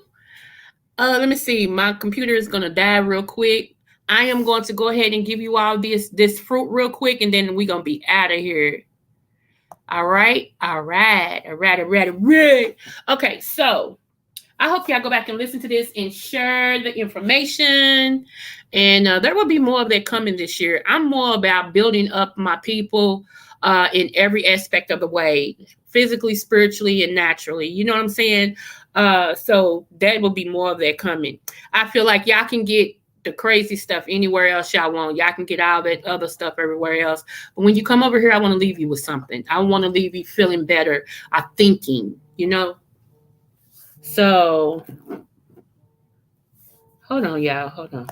S1: let me see. My computer is going to die real quick. I am going to go ahead and give you all this fruit real quick, and then we're going to be out of here. All right. Okay, so I hope y'all go back and listen to this and share the information. And there will be more of that coming this year. I'm more about building up my people in every aspect of the way, physically, spiritually, and naturally. You know what I'm saying? So that will be more of that coming. I feel like y'all can get the crazy stuff anywhere else y'all want. Y'all can get all that other stuff everywhere else. But when you come over here, I want to leave you with something. I want to leave you feeling better, thinking, So, hold on, y'all. Hold on.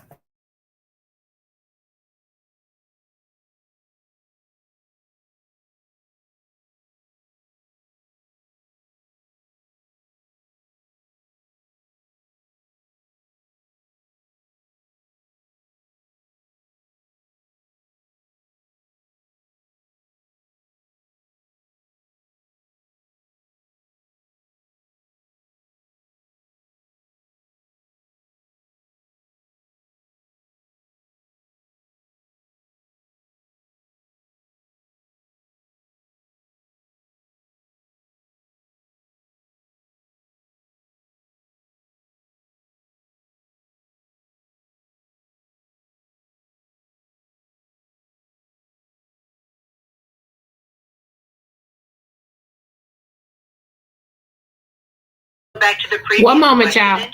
S4: back to the previous
S1: One moment,
S4: question.
S1: y'all.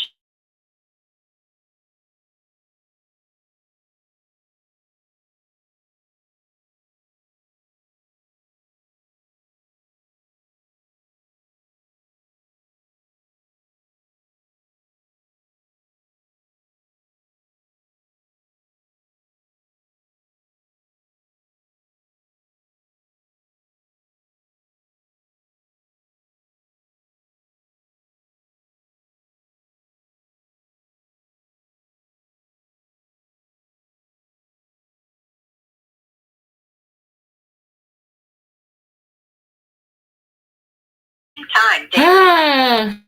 S4: Time.
S1: Ah.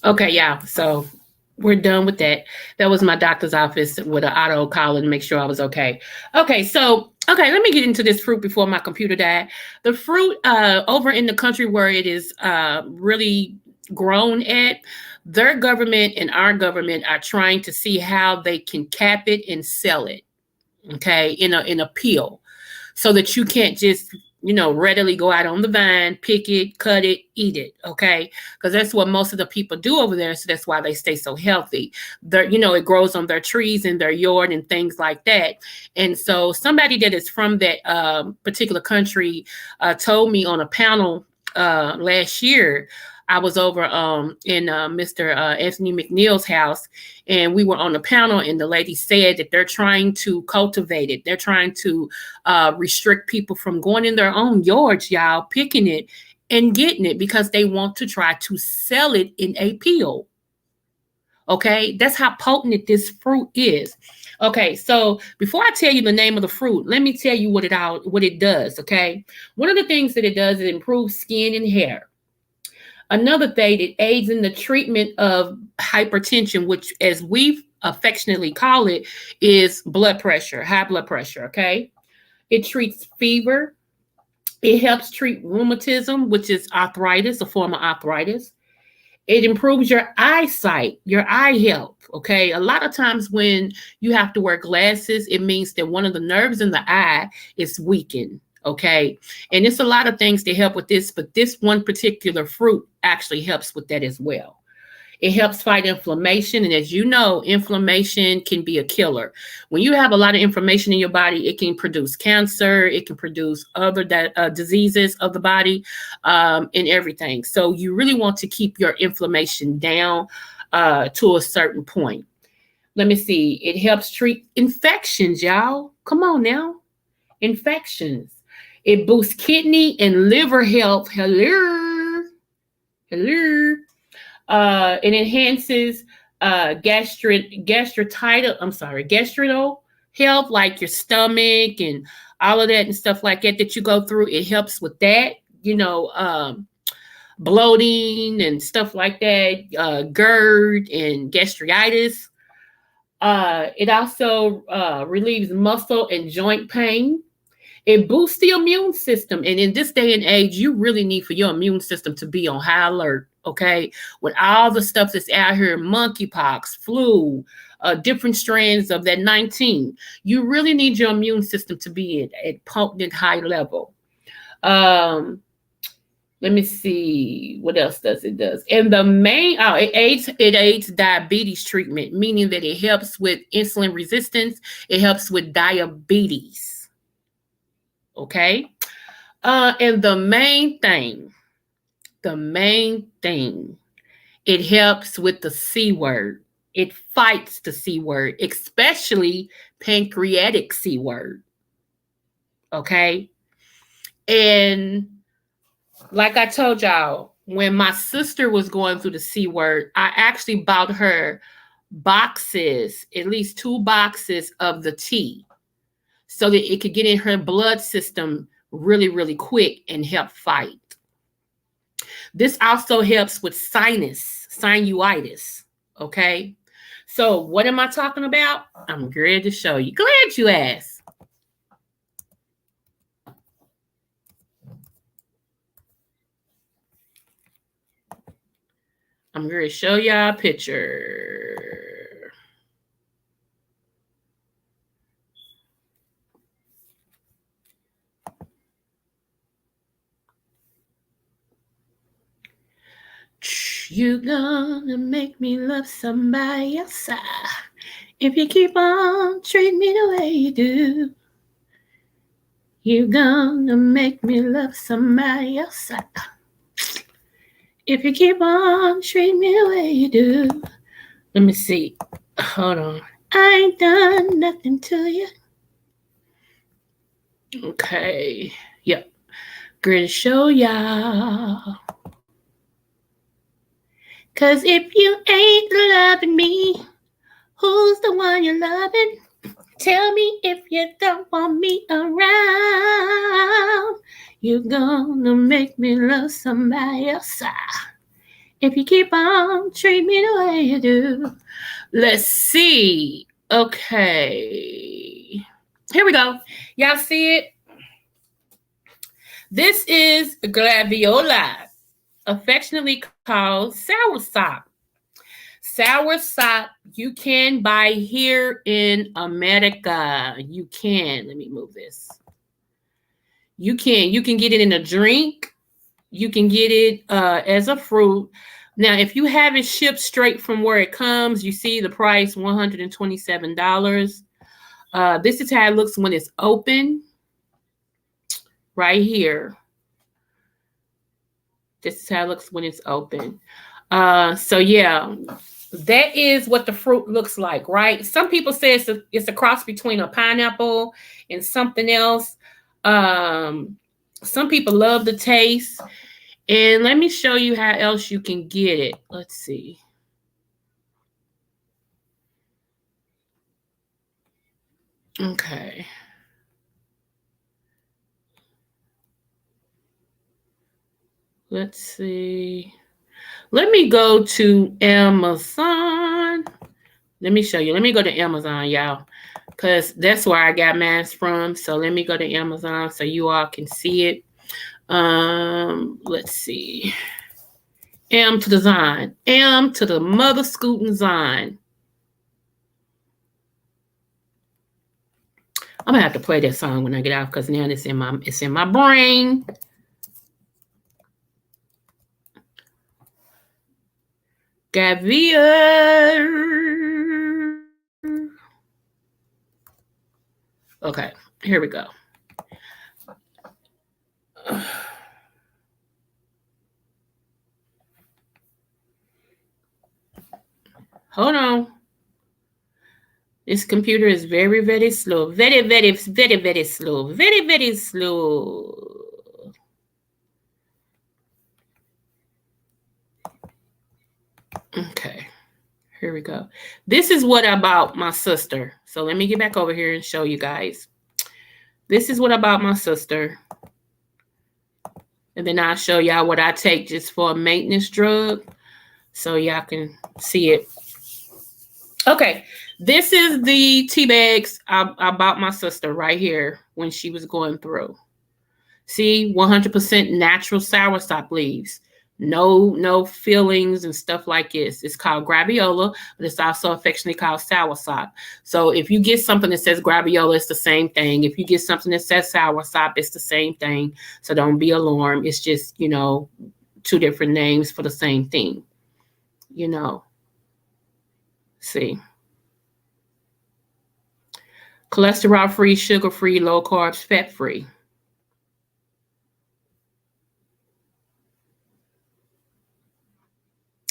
S1: Okay, yeah. So we're done with that. That was my doctor's office with an auto call and make sure I was okay. Okay, so let me get into this fruit before my computer died. The fruit over in the country where it is really grown at, their government and our government are trying to see how they can cap it and sell it. Okay, in a peel, so that you can't just readily go out on the vine, pick it, cut it, eat it. Okay, because that's what most of the people do over there, so that's why they stay so healthy. It grows on their trees in their yard and things like that. And so somebody that is from that particular country told me on a panel last year. I was over in Mr. Anthony McNeil's house, and we were on the panel, and the lady said that they're trying to cultivate it. They're trying to restrict people from going in their own yards, y'all, picking it and getting it because they want to try to sell it in a peel. Okay, that's how potent this fruit is. Okay, so before I tell you the name of the fruit, let me tell you what it does. Okay, one of the things that it does is improve skin and hair. Another thing, it aids in the treatment of hypertension, which, as we affectionately call it, is blood pressure, high blood pressure. Okay. It treats fever. It helps treat rheumatism, which is arthritis, a form of arthritis. It improves your eyesight, your eye health. Okay. A lot of times when you have to wear glasses, it means that one of the nerves in the eye is weakened. Okay. And it's a lot of things to help with this, but this one particular fruit actually helps with that as well. It helps fight inflammation. And as you know, inflammation can be a killer. When you have a lot of inflammation in your body, it can produce cancer. It can produce other diseases of the body and everything. So you really want to keep your inflammation down to a certain point. Let me see. It helps treat infections, y'all. Come on now. Infections. It boosts kidney and liver health. Hello. Hello. It enhances gastrinal health, like your stomach and all of that and stuff like that you go through. It helps with that, bloating and stuff like that, GERD and gastritis. It also relieves muscle and joint pain. It boosts the immune system. And in this day and age, you really need for your immune system to be on high alert, okay? With all the stuff that's out here, monkeypox, flu, different strands of that 19, you really need your immune system to be at potent high level. Let me see what else it does. And the main it aids diabetes treatment, meaning that it helps with insulin resistance. It helps with diabetes. Okay. And the main thing, it helps with the C word. It fights the C word, especially pancreatic C word. Okay. And like I told y'all, when my sister was going through the C word, I actually bought her boxes, at least 2 boxes of the tea, so that it could get in her blood system really, really quick and help fight. This also helps with sinusitis. Okay. So what am I talking about? I'm glad to show you. Glad you asked. I'm going to show y'all a picture. You gonna make me love somebody else if you keep on treating me the way you do. You gonna make me love somebody else if you keep on treating me the way you do. Let me see. Hold on. I ain't done nothing to you. Okay. Yep. Gonna show y'all. Cause if you ain't loving me, who's the one you're loving? Tell me if you don't want me around. You're gonna make me love somebody else if you keep on treating me the way you do. Let's see. Okay. Here we go. Y'all see it? This is graviola, affectionately called soursop. Soursop you can buy here in America. You can. Let me move this. You can get it in a drink. You can get it as a fruit. Now, if you have it shipped straight from where it comes, you see the price, $127. This is how it looks when it's open. Right here. This is how it looks when it's open. So yeah, that is what the fruit looks like, right? Some people say it's a cross between a pineapple and something else. Some people love the taste. And let me show you how else you can get it. Let's see. Okay. Let's see. Let me go to Amazon. Let me show you. Let me go to Amazon, y'all, because that's where I got mine from. So let me go to Amazon so you all can see it. Let's see. M to the Zine. M to the mother scooting Zine. I'm gonna have to play that song when I get out because now it's in my brain. Gavier. Okay, here we go. Hold on. This computer is very, very slow. Very, very, very, very slow. Very, very slow. Okay. Here we go. This is what I bought my sister. So let me get back over here and show you guys. This is what I bought my sister. And then I'll show y'all what I take just for a maintenance drug. So y'all can see it. Okay. This is the tea bags I bought my sister right here when she was going through. See, 100% natural soursop leaves. No fillings and stuff like this. It's called graviola, but it's also affectionately called soursop. So if you get something that says graviola, it's the same thing. If you get something that says soursop, it's the same thing. So don't be alarmed. It's just, two different names for the same thing. See. Cholesterol-free, sugar-free, low carbs, fat-free.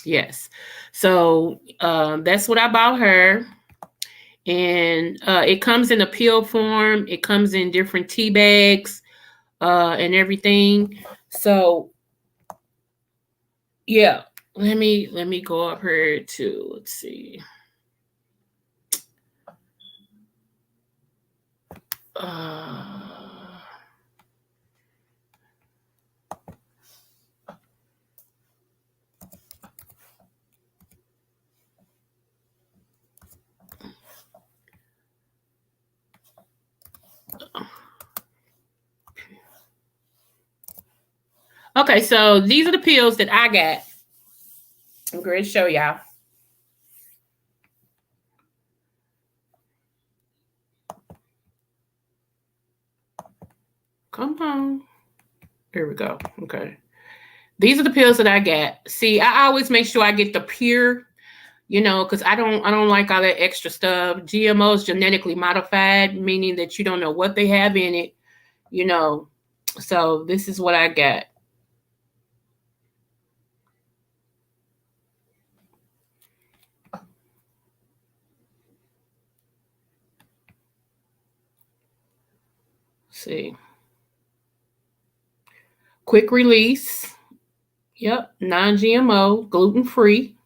S1: Yes. So that's what I bought her. And it comes in a pill form. It comes in different tea bags and everything. So yeah, let me go up here to, let's see. Okay, so these are the pills that I got. I'm going to show y'all. Come on. Here we go. Okay. These are the pills that I got. See, I always make sure I get the pure, because I don't like all that extra stuff. GMOs, genetically modified, meaning that you don't know what they have in it, you know. So this is what I got. See. Quick release. Yep. Non-GMO, gluten-free.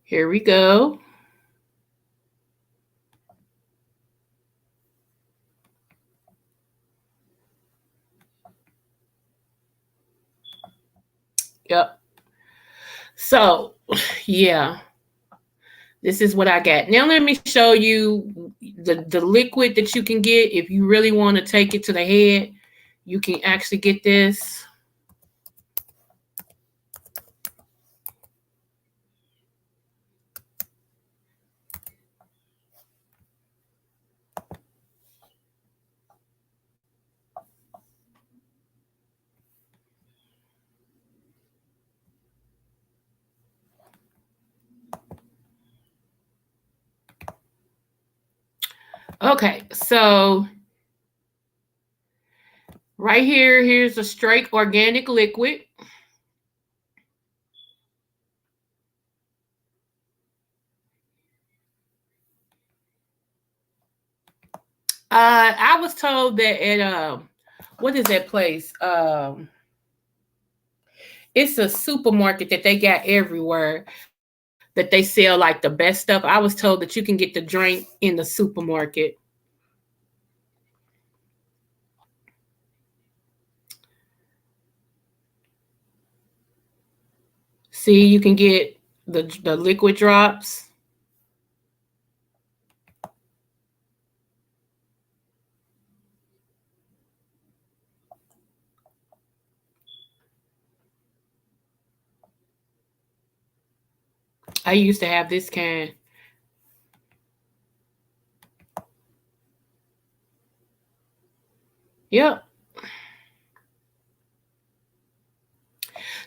S1: Here we go. Yep. So, yeah. This is what I got. Now let me show you the liquid that you can get if you really want to take it to the head. You can actually get this. Okay, so right here, here's a straight organic liquid. I was told that at what is that place? It's a supermarket that they got everywhere that they sell like the best stuff. I was told that you can get the drink in the supermarket. See, you can get the liquid drops. I used to have this can. Yep.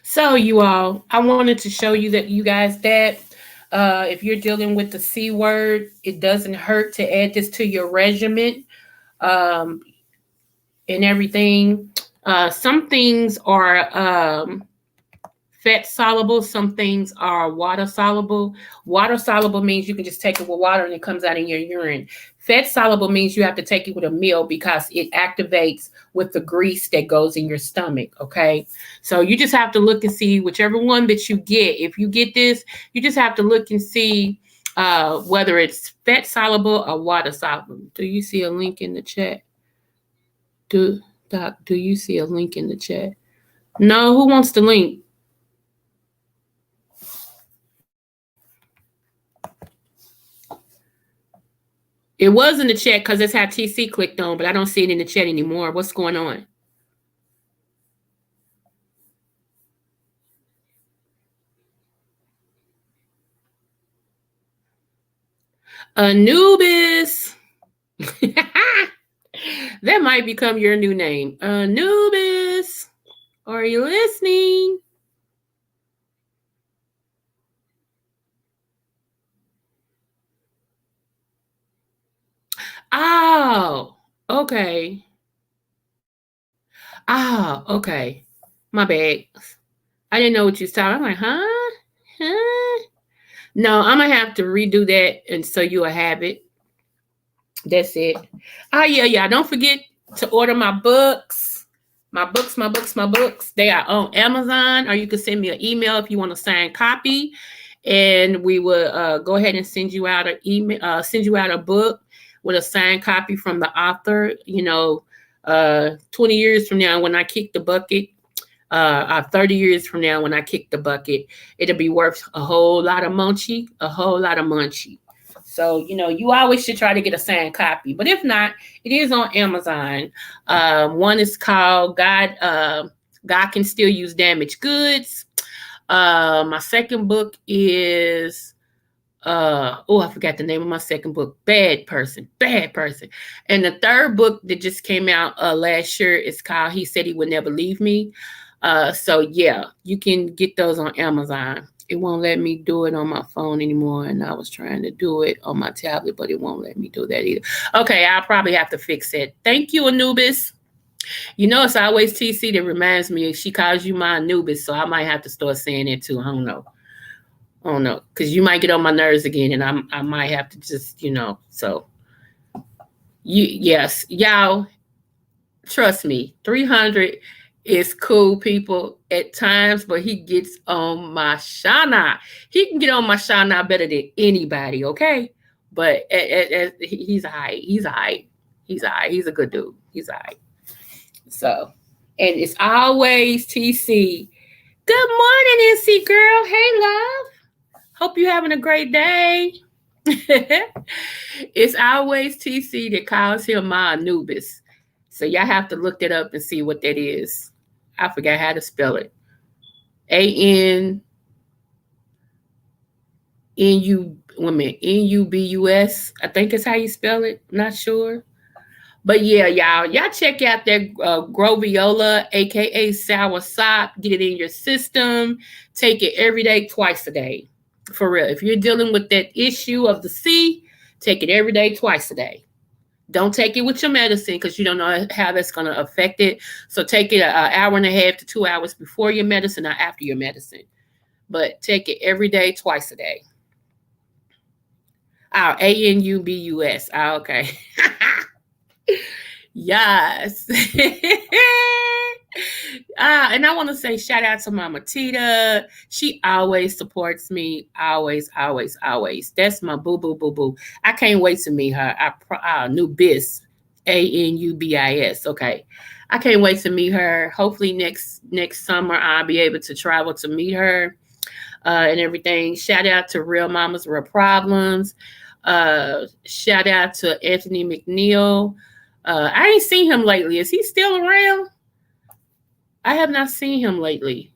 S1: So you all, I wanted to show you that you guys that if you're dealing with the C word, it doesn't hurt to add this to your regimen um, and everything. Some things are fat soluble. Some things are water soluble. Water soluble means you can just take it with water and it comes out in your urine. Fat soluble means you have to take it with a meal because it activates with the grease that goes in your stomach. Okay. So you just have to look and see whichever one that you get. If you get this, you just have to look and see whether it's fat soluble or water soluble. Do you see a link in the chat? Doc, do you see a link in the chat? No, who wants the link? It was in the chat because that's how TC clicked on, but I don't see it in the chat anymore. What's going on? Anubis. That might become your new name. Anubis. Are you listening? Oh, okay. Oh, okay. My bad. I didn't know what you was talking. I'm like, huh? Huh? No, I'm gonna have to redo that, and so you'll have it. That's it. Oh yeah. Don't forget to order my books. My books. They are on Amazon, or you can send me an email if you want a signed copy, and we will go ahead and send you out an email. Send you out a book with a signed copy from the author. 20 years from now, when I kick the bucket, 30 years from now, when I kick the bucket, it'll be worth a whole lot of munchie. So, you always should try to get a signed copy. But if not, it is on Amazon. One is called God Can Still Use Damaged Goods. My second book is I forgot the name of my second book, Bad Person. And the third book that just came out last year is called He Said He Would Never Leave Me. So yeah, you can get those on Amazon. It won't let me do it on my phone anymore, and I was trying to do it on my tablet, but it won't let me do that either. Okay, I'll probably have to fix it. Thank you, Anubis. It's always TC that reminds me. She calls you my Anubis, so I might have to start saying it too. I don't know, because you might get on my nerves again, and I might have to just, so yes, y'all, trust me, 300 is cool, people, at times, but he gets on my shana. He can get on my shana better than anybody, okay? But he's all right. He's all right. He's a good dude. He's all right. So, and it's always TC. Good morning, NC girl. Hey, love. Hope you're having a great day. It's always TC that calls him my Anubis. So y'all have to look that up and see what that is. I forgot how to spell it. Anubus. I think is how you spell it. Not sure. But yeah, y'all check out that Groviola, aka sour sop. Get it in your system. Take it every day, twice a day. For real. If you're dealing with that issue of the C, take it every day, twice a day. Don't take it with your medicine because you don't know how that's going to affect it. So take it an hour and a half to 2 hours before your medicine or after your medicine. But take it every day, twice a day. Anubus. Okay. Yes. And I want to say shout out to Mama Tita. She always supports me. Always. That's my boo. I can't wait to meet her. Anubis. Anubis. Okay. I can't wait to meet her. Hopefully next summer I'll be able to travel to meet her and everything. Shout out to Real Mamas, Real Problems. Shout out to Anthony McNeil. I ain't seen him lately. Is he still around? I have not seen him lately.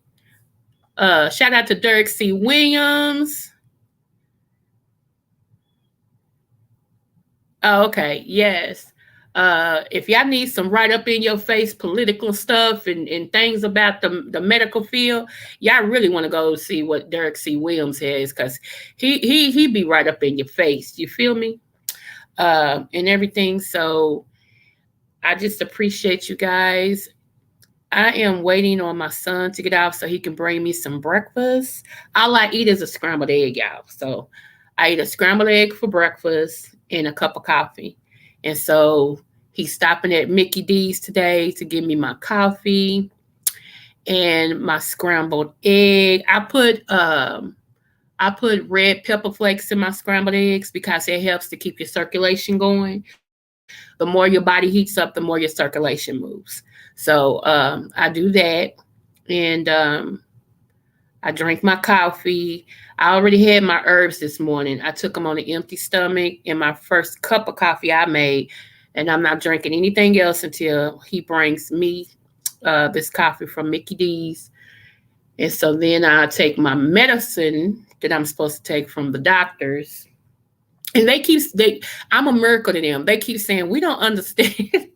S1: Shout out to Derek C. Williams. Oh, okay. Yes. If y'all need some right up in your face political stuff and things about the medical field, y'all really want to go see what Derek C. Williams has because he be right up in your face. You feel me? And everything. So I just appreciate you guys. I am waiting on my son to get off so he can bring me some breakfast. All I eat is a scrambled egg, y'all. So I eat a scrambled egg for breakfast and a cup of coffee. And so he's stopping at Mickey D's today to give me my coffee and my scrambled egg. I put red pepper flakes in my scrambled eggs because it helps to keep your circulation going. The more your body heats up, the more your circulation moves. So I do that. And I drink my coffee. I already had my herbs this morning. I took them on an empty stomach in my first cup of coffee I made. And I'm not drinking anything else until he brings me this coffee from Mickey D's. And so then I take my medicine that I'm supposed to take from the doctors. And I'm a miracle to them. They keep saying, we don't understand.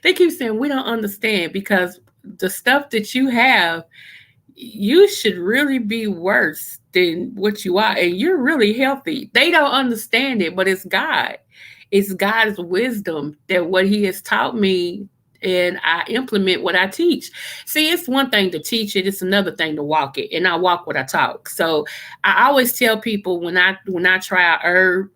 S1: They keep saying, we don't understand because the stuff that you have, you should really be worse than what you are. And you're really healthy. They don't understand it, but it's God. It's God's wisdom that what he has taught me and I implement what I teach. See, it's one thing to teach it. It's another thing to walk it. And I walk what I talk. So I always tell people when I try a herb,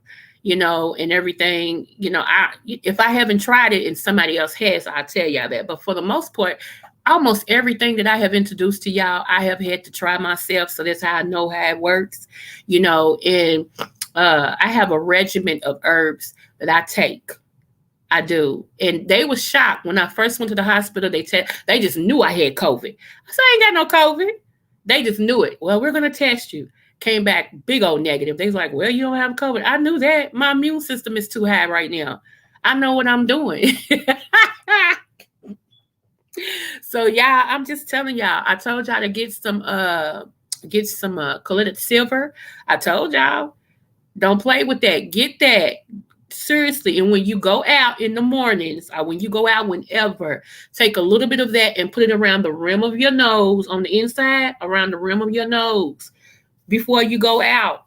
S1: and everything, if I haven't tried it and somebody else has, I'll tell y'all that. But for the most part, almost everything that I have introduced to y'all, I have had to try myself. So that's how I know how it works, and I have a regimen of herbs that I take. I do. And they were shocked when I first went to the hospital. They just knew I had COVID. I said, I ain't got no COVID. They just knew it. Well, we're going to test you. Came back big old negative. They was like, well, you don't have COVID. I knew that. My immune system is too high right now. I know what I'm doing. So yeah, I'm just telling y'all. I told y'all to get some collided silver. I told y'all, don't play with that. Get that. Seriously. And when you go out in the mornings, or when you go out whenever, take a little bit of that and put it around the rim of your nose, on the inside, around the rim of your nose before you go out.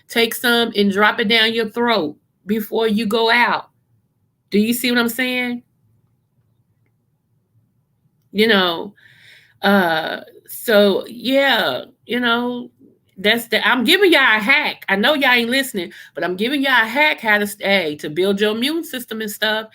S1: Take some and drop it down your throat before you go out. Do you see what I'm saying? You know, so yeah, I'm giving y'all a hack. I know y'all ain't listening, but I'm giving y'all a hack how to stay to build your immune system and stuff.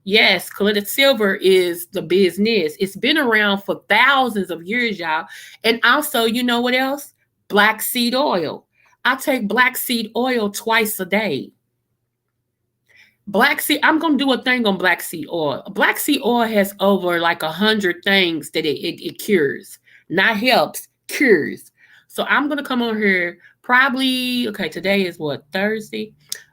S1: Yes, collided silver is the business. It's been around for thousands of years, y'all. And also, you know what else? Black seed oil. I take black seed oil twice a day. Black seed, I'm going to do a thing on black seed oil. Black seed oil has over like 100 things that it cures. Not helps, cures. So I'm going to come on here probably, okay, today is what, Thursday?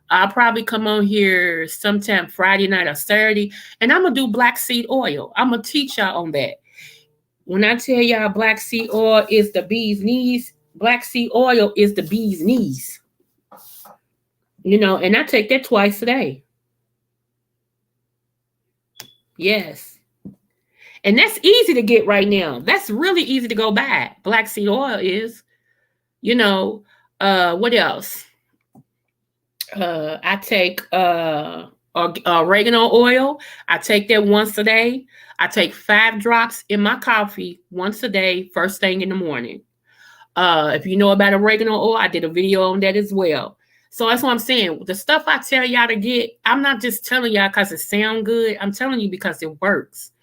S1: I'll probably come on here sometime Friday night or Saturday, and I'm going to do black seed oil. I'm going to teach y'all on that. When I tell y'all black seed oil is the bee's knees, black seed oil is the bee's knees. And I take that twice a day. Yes. And that's easy to get right now. That's really easy to go buy. Black seed oil is. What else? I take oregano oil. I take that once a day. I take 5 drops in my coffee once a day, first thing in the morning. If you know about oregano oil, I did a video on that as well. So that's what I'm saying. The stuff I tell y'all to get, I'm not just telling y'all because it sounds good. I'm telling you because it works.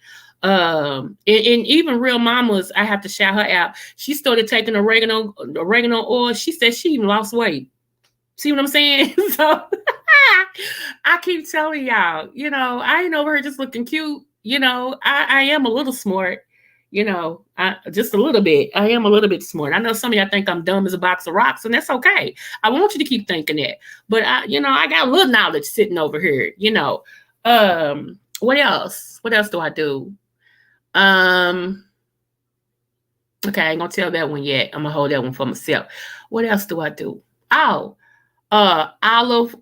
S1: And even real mamas, I have to shout her out. She started taking oregano oil. She said she even lost weight. See what I'm saying? So I keep telling y'all, I ain't over here just looking cute. I am a little smart. Just a little bit. I am a little bit smart. I know some of y'all think I'm dumb as a box of rocks, and that's okay. I want you to keep thinking that. But I got a little knowledge sitting over here. What else? What else do I do? Okay, I ain't gonna tell that one yet. I'm gonna hold that one for myself. What else do I do? Oh, olive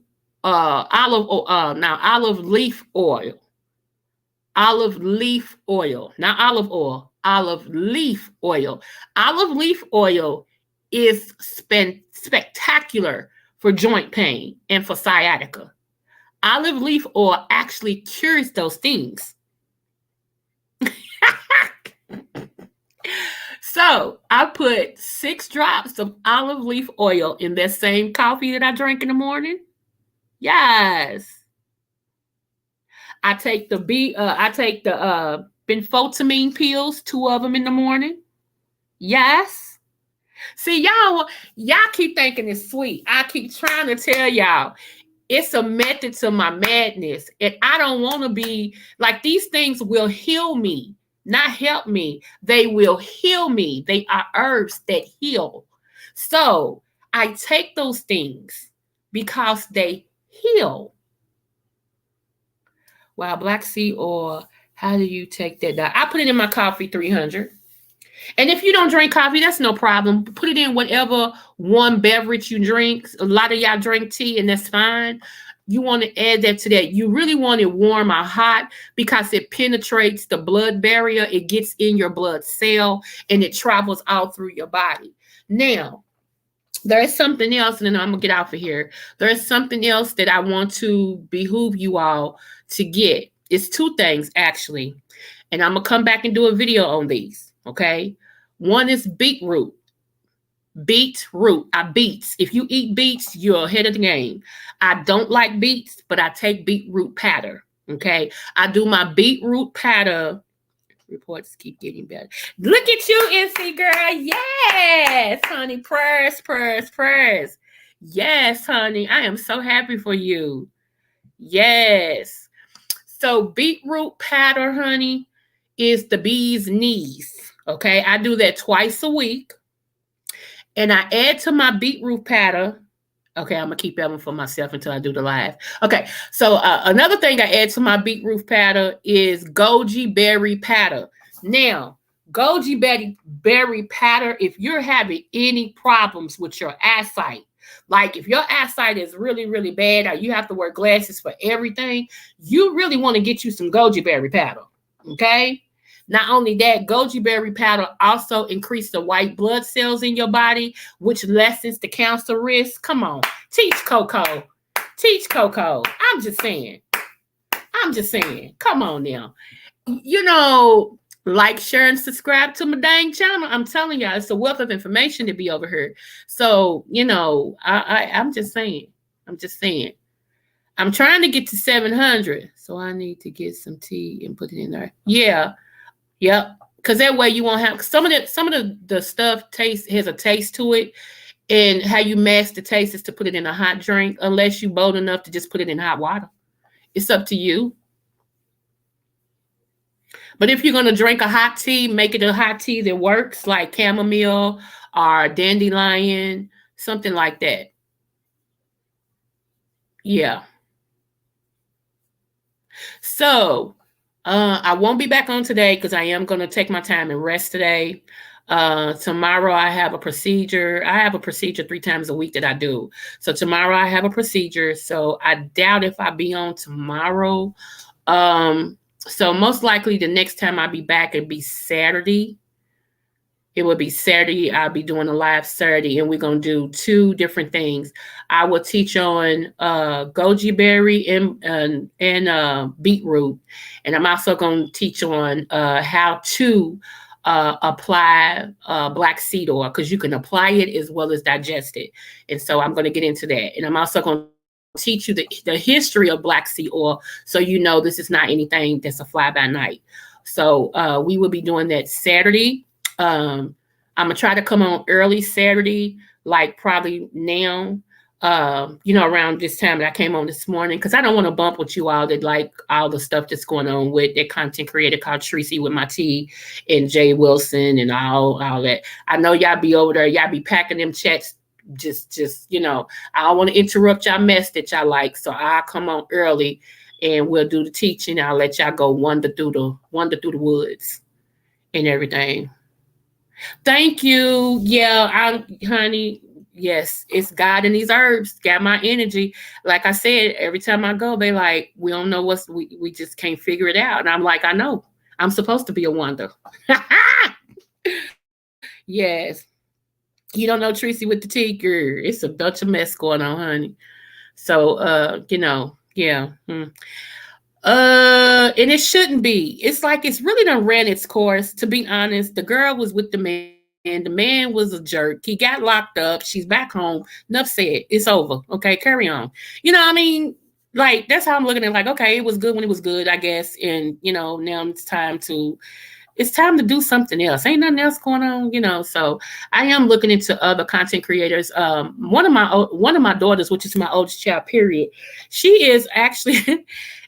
S1: leaf oil. Olive leaf oil, not olive oil, olive leaf oil. Olive leaf oil is spectacular for joint pain and for sciatica. Olive leaf oil actually cures those things. So I put 6 drops of olive leaf oil in that same coffee that I drink in the morning. Yes. I take the benfotiamine pills, 2 of them in the morning. Yes. See, y'all keep thinking it's sweet. I keep trying to tell y'all it's a method to my madness. And I don't want to be like, these things will heal me, not help me. They will heal me. They are herbs that heal. So I take those things because they heal. Wow, black seed oil. How do you take that down? I put it in my coffee 300. And if you don't drink coffee, that's no problem. Put it in whatever warm beverage you drink. A lot of y'all drink tea, and that's fine. You want to add that to that. You really want it warm or hot because it penetrates the blood barrier. It gets in your blood cell, and it travels all through your body. Now, there is something else, and then I'm going to get off of here. There is something else that I want to behoove you all to get. It's 2 things, actually. And I'm going to come back and do a video on these, okay? One is beetroot. Beetroot. Beets. If you eat beets, you're ahead of the game. I don't like beets, but I take beetroot powder, okay? I do my beetroot powder. Reports keep getting better. Look at you, NC girl. Yes, honey. Prayers. Yes, honey. I am so happy for you. Yes. So beetroot powder, honey, is the bee's knees. Okay. I do that twice a week. and I add to my beetroot powder. Okay, I'm gonna keep that one for myself until I do the live. Okay, so another thing I add to my beetroot powder is goji berry powder. Now, berry powder, if you're having any problems with your eyesight, like if your eyesight is really, really bad, or you have to wear glasses for everything, you really want to get you some goji berry powder. Okay. Not only that, goji berry powder also increases the white blood cells in your body, which lessens the cancer risk. Come on, teach Coco. Teach Coco. I'm just saying. Come on now. Like, share, and subscribe to my dang channel. I'm telling y'all, it's a wealth of information to be over here. So, I'm just saying. I'm trying to get to 700. So I need to get some tea and put it in there. Yeah. Yep. Because that way you won't have some of the stuff has a taste to it. And how you mask the taste is to put it in a hot drink, unless you're bold enough to just put it in hot water. It's up to you. But if you're going to drink a hot tea, make it a hot tea that works, like chamomile or dandelion, something like that. Yeah. So I won't be back on today because I am going to take my time and rest today. Tomorrow I have a procedure. I have a procedure 3 times a week that I do. So tomorrow I have a procedure. So I doubt if I'll be on tomorrow. So most likely the next time I'll be back, it'll be Saturday. It will be Saturday. I'll be doing a live Saturday, and we're going to do 2 different things. I will teach on goji berry and beetroot. And I'm also going to teach on how to apply black seed oil, because you can apply it as well as digest it. And so I'm going to get into that. And I'm also going to teach you the history of black seed oil, so this is not anything that's a fly by night. So we will be doing that Saturday. I'm gonna try to come on early Saturday, like probably now, around this time that I came on this morning, because I don't want to bump with you all that like all the stuff that's going on with that content creator called Tracy with my tea and Jay Wilson and all that. I know y'all be over there, y'all be packing them chats. Just I don't want to interrupt y'all mess that y'all like, so I'll come on early and we'll do the teaching. I'll let y'all go wander through the woods and everything. Thank you. Yeah, honey. Yes, it's God and these herbs got my energy. Like I said, every time I go, they like, we don't know we just can't figure it out. And I'm like, I know. I'm supposed to be a wonder. Yes. You don't know Tracy with the tea, girl. It's a bunch of mess going on, honey. So, yeah. And it shouldn't be. It's like it's really done ran its course. To be honest, the girl was with the man. The man was a jerk. He got locked up. She's back home. Enough said. It's over. Okay, carry on. I mean, like, that's how I'm looking at it. Like, okay, it was good when it was good, I guess. And, now it's time to do something else. Ain't nothing else going on, so I am looking into other content creators. One of my daughters, which is my oldest child, period, she is actually,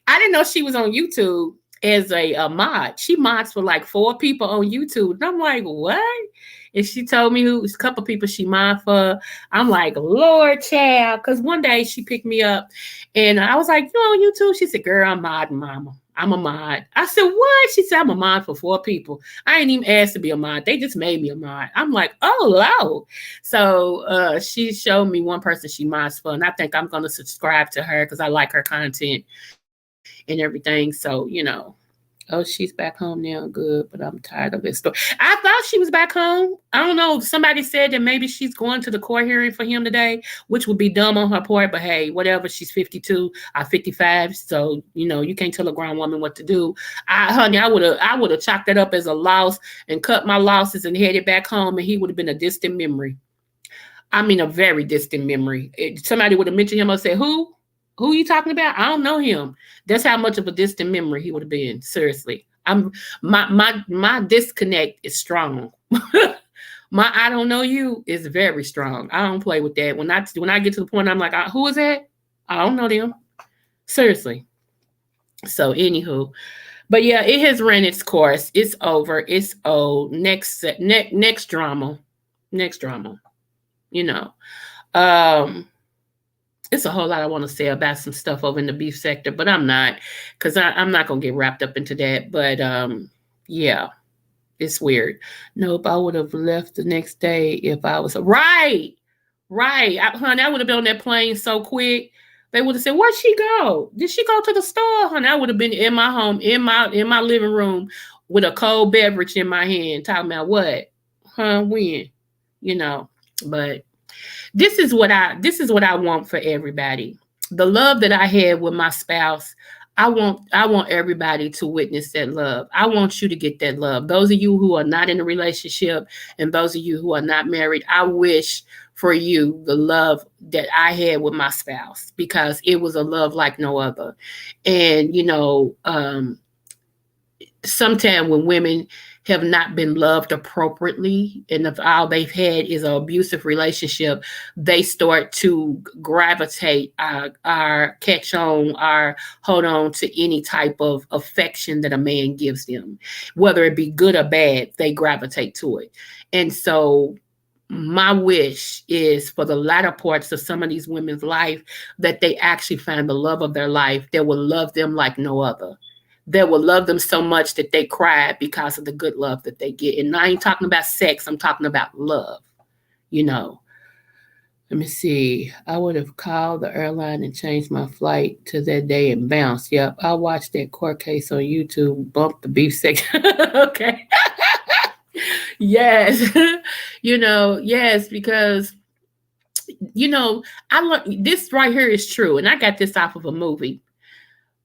S1: I didn't know she was on YouTube as a mod. She mods for like 4 people on YouTube. And I'm like, what? And she told me who's a couple people she mod for. I'm like, Lord, child. Because one day she picked me up and I was like, you on YouTube? She said, girl, I'm modding, mama. I'm a mod. I said, what? She said, I'm a mod for 4 people. I ain't even asked to be a mod. They just made me a mod. I'm like, oh. So she showed me one person she mods for, and I think I'm going to subscribe to her because I like her content and everything. So, oh, she's back home now. Good, but I'm tired of this story. I thought she was back home. I don't know. Somebody said that maybe she's going to the court hearing for him today, which would be dumb on her part. But hey, whatever. She's 52 or 55, so you can't tell a grown woman what to do. Honey, I would have chalked that up as a loss and cut my losses and headed back home, and he would have been a distant memory. I mean, a very distant memory. Somebody would have mentioned him or said, Who are you talking about? I don't know him. That's how much of a distant memory he would have been. Seriously. My disconnect is strong. My I don't know you is very strong. I don't play with that. When I get to the point, I'm like, who is that? I don't know them. Seriously. So anywho. But yeah, it has ran its course. It's over. It's old. Next drama. Next drama. you know. Um, it's a whole lot I want to say about some stuff over in the beef sector, but I'm not, because I'm not gonna get wrapped up into that. But yeah, it's weird. Nope, I would have left the next day if I was right. Right. Honey, I would have been on that plane so quick. They would have said, "Where'd she go? Did she go to the store?" Honey, I would have been in my home, in my living room with a cold beverage in my hand, talking about what? Huh, when? You know. But this is what I want for everybody. The love that I had with my spouse, I want everybody to witness that love. I want you to get that love. Those of you who are not in a relationship and those of you who are not married, I wish for you the love that I had with my spouse, because it was a love like no other. And sometimes when women have not been loved appropriately and if all they've had is an abusive relationship, they start to gravitate catch on or hold on to any type of affection that a man gives them, whether it be good or bad. They gravitate to it. And so my wish is for the latter parts of some of these women's life that they actually find the love of their life that will love them like no other, that will love them so much that they cry because of the good love that they get. And I ain't talking about sex, I'm talking about love, you know. Let me see. I would have called the airline and changed my flight to that day and bounced. Yep, I watched that court case on YouTube, bump the beef section. Okay. Yes. Yes, because, I learned this right here is true. And I got this off of a movie.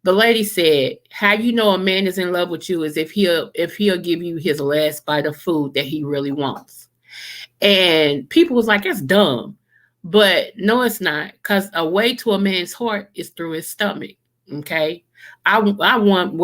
S1: The lady said, "How you know a man is in love with you is if he'll give you his last bite of food that he really wants." And people was like, "That's dumb," but no, it's not, because a way to a man's heart is through his stomach. Okay, I want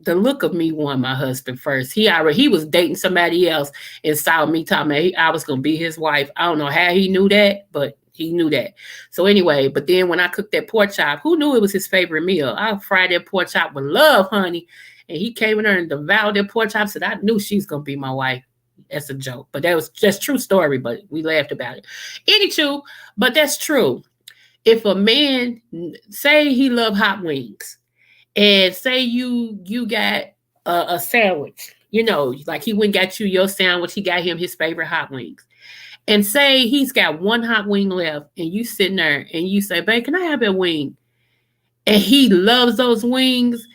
S1: the look of me won my husband first. He was dating somebody else and saw me talking about I was gonna be his wife. I don't know how he knew that, but he knew that. So anyway, but then when I cooked that pork chop, who knew it was his favorite meal? I fried that pork chop with love, honey. And he came in there and devoured that pork chop. Said, "I knew she's gonna be my wife." That's a joke, but that was just true story. But we laughed about it. Anywho, but that's true. If a man say he love hot wings, and say you got a sandwich, like he went and got you your sandwich, he got him his favorite hot wings, and say he's got one hot wing left, and you sitting there and you say, "Babe, can I have that wing?" And he loves those wings.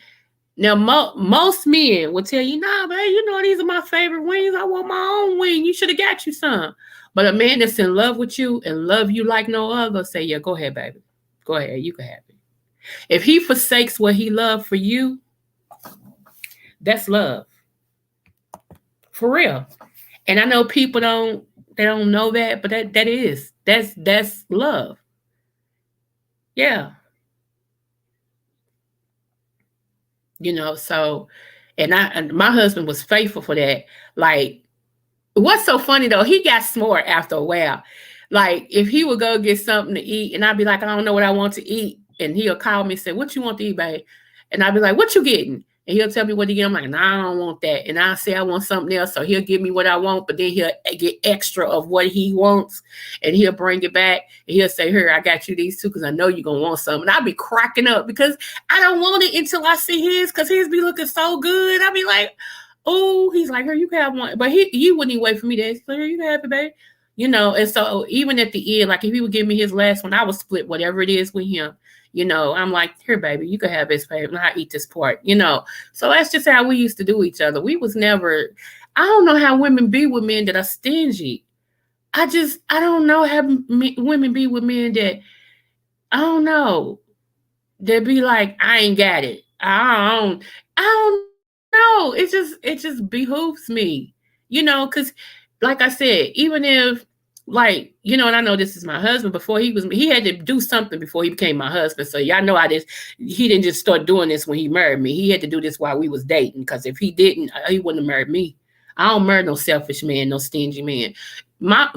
S1: Now, most men will tell you, "Nah, babe, these are my favorite wings. I want my own wing. You should have got you some." But a man that's in love with you and love you like no other say, "Yeah, go ahead, baby. Go ahead. You can have it." If he forsakes what he loved for you, that's love. For real. And I know people don't know that, but that's love. Yeah. So and my husband was faithful for that. Like, what's so funny though, he got smart after a while. Like, if he would go get something to eat and I'd be like, "I don't know what I want to eat," and he'll call me and say, "What you want to eat, babe?" And I'd be like, "What you getting?" And he'll tell me what to get. I'm like, "Nah, I don't want that." And I'll say I want something else. So he'll give me what I want, but then he'll get extra of what he wants and he'll bring it back. And he'll say, "Here, I got you these two because I know you're going to want some." And I'll be cracking up because I don't want it until I see his, because his be looking so good. I'll be like, "Oh," he's like, "Here, you can have one." But he wouldn't even wait for me to ask. "Here, you can have it, babe." And so even at the end, like if he would give me his last one, I would split whatever it is with him. I'm like, "Here, baby, you can have this, baby, and I eat this part." So that's just how we used to do each other. We was never, I don't know how women be with men that are stingy. I don't know how women be with men that, I don't know, that be like, "I ain't got it." I don't know. It just behooves me, because like I said, even if, like, and I know this is my husband, before he had to do something before he became my husband. So y'all know he didn't just start doing this when he married me. He had to do this while we was dating, because if he didn't, he wouldn't have married me. I don't marry no selfish man, no stingy man. My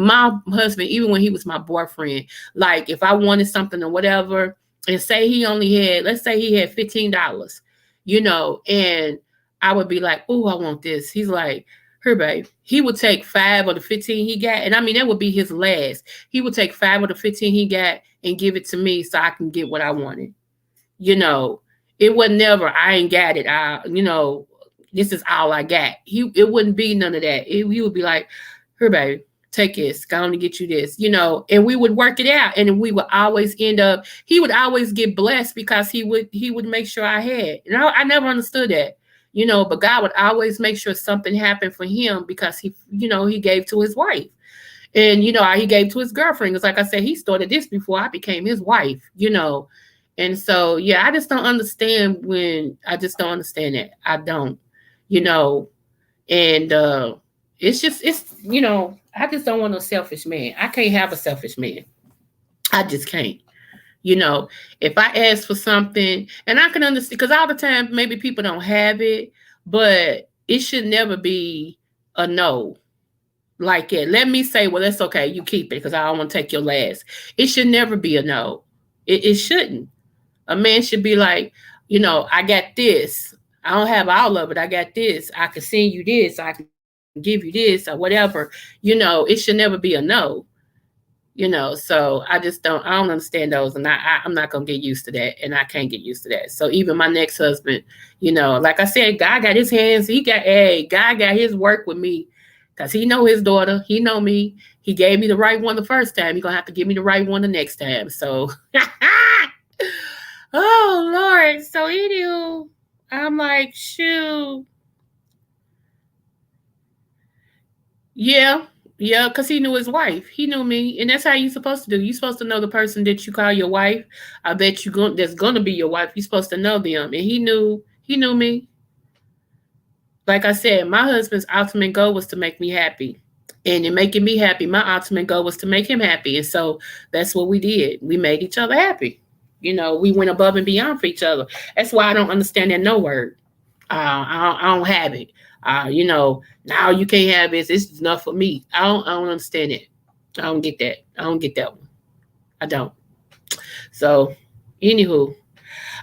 S1: husband, even when he was my boyfriend, like if I wanted something or whatever, and say let's say he had $15, and I would be like, "Oh, I want this." He's like, Her babe, he would take 5 of the 15 he got, and I mean that would be his last. He would take 5 of the 15 he got and give it to me so I can get what I wanted. You know, it was never I ain't got it. This is all I got. It wouldn't be none of that. He would be like, "Her baby, take this. Going to get you this." And we would work it out, and we would always end up. He would always get blessed because he would make sure I had. I never understood that. But God would always make sure something happened for him because he gave to his wife. And, he gave to his girlfriend. Because like I said, he started this before I became his wife. And so, yeah, I just don't understand that. I don't, and I just don't want no selfish man. I can't have a selfish man. I just can't. If I ask for something, and I can understand, because all the time maybe people don't have it, but it should never be a no. Like it. Let me say, well, that's okay. You keep it because I don't want to take your last. It should never be a no. It shouldn't. A man should be like, I got this. I don't have all of it. I got this. I can send you this. I can give you this or whatever. It should never be a no. So I don't understand those. And I'm not going to get used to that. And I can't get used to that. So even my next husband, like I said, God got his hands. God got his work with me because he know his daughter. He know me. He gave me the right one the first time. He's going to have to give me the right one the next time. So, oh, Lord. So anywho, I'm like, shoot. Yeah, because he knew his wife. He knew me, and that's how you're supposed to do. You're supposed to know the person that you call your wife. I bet that's gonna be your wife. You're supposed to know them, and he knew me. Like I said, my husband's ultimate goal was to make me happy, and in making me happy, my ultimate goal was to make him happy, and so that's what we did. We made each other happy. We went above and beyond for each other. That's why I don't understand that no word. I don't have it. Now you can't have it. It's enough for me. I don't understand it. I don't get that. I don't get that one. I don't. So, anywho.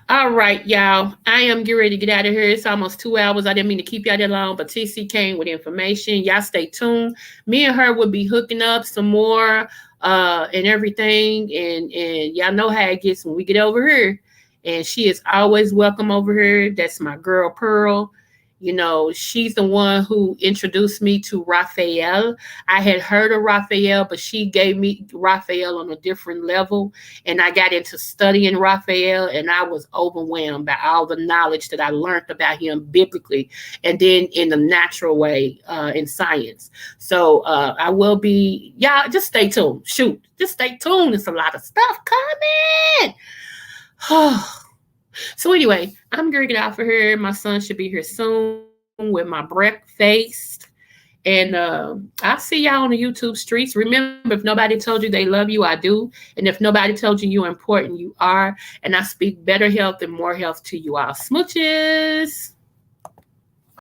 S1: All right, y'all. I am getting ready to get out of here. It's almost 2 hours. I didn't mean to keep y'all that long, but TC came with information. Y'all stay tuned. Me and her will be hooking up some more and everything. And y'all know how it gets when we get over here. And she is always welcome over here. That's my girl, Pearl. She's the one who introduced me to Raphael. I had heard of Raphael, but she gave me Raphael on a different level. And I got into studying Raphael, and I was overwhelmed by all the knowledge that I learned about him biblically and then in the natural way in science. So I will be, y'all, just stay tuned. Shoot, just stay tuned. There's a lot of stuff coming. So anyway, I'm going to get out for here. My son should be here soon with my breakfast. And I'll see y'all on the YouTube streets. Remember, if nobody told you they love you, I do. And if nobody told you you're important, you are. And I speak better health and more health to you all. Smooches.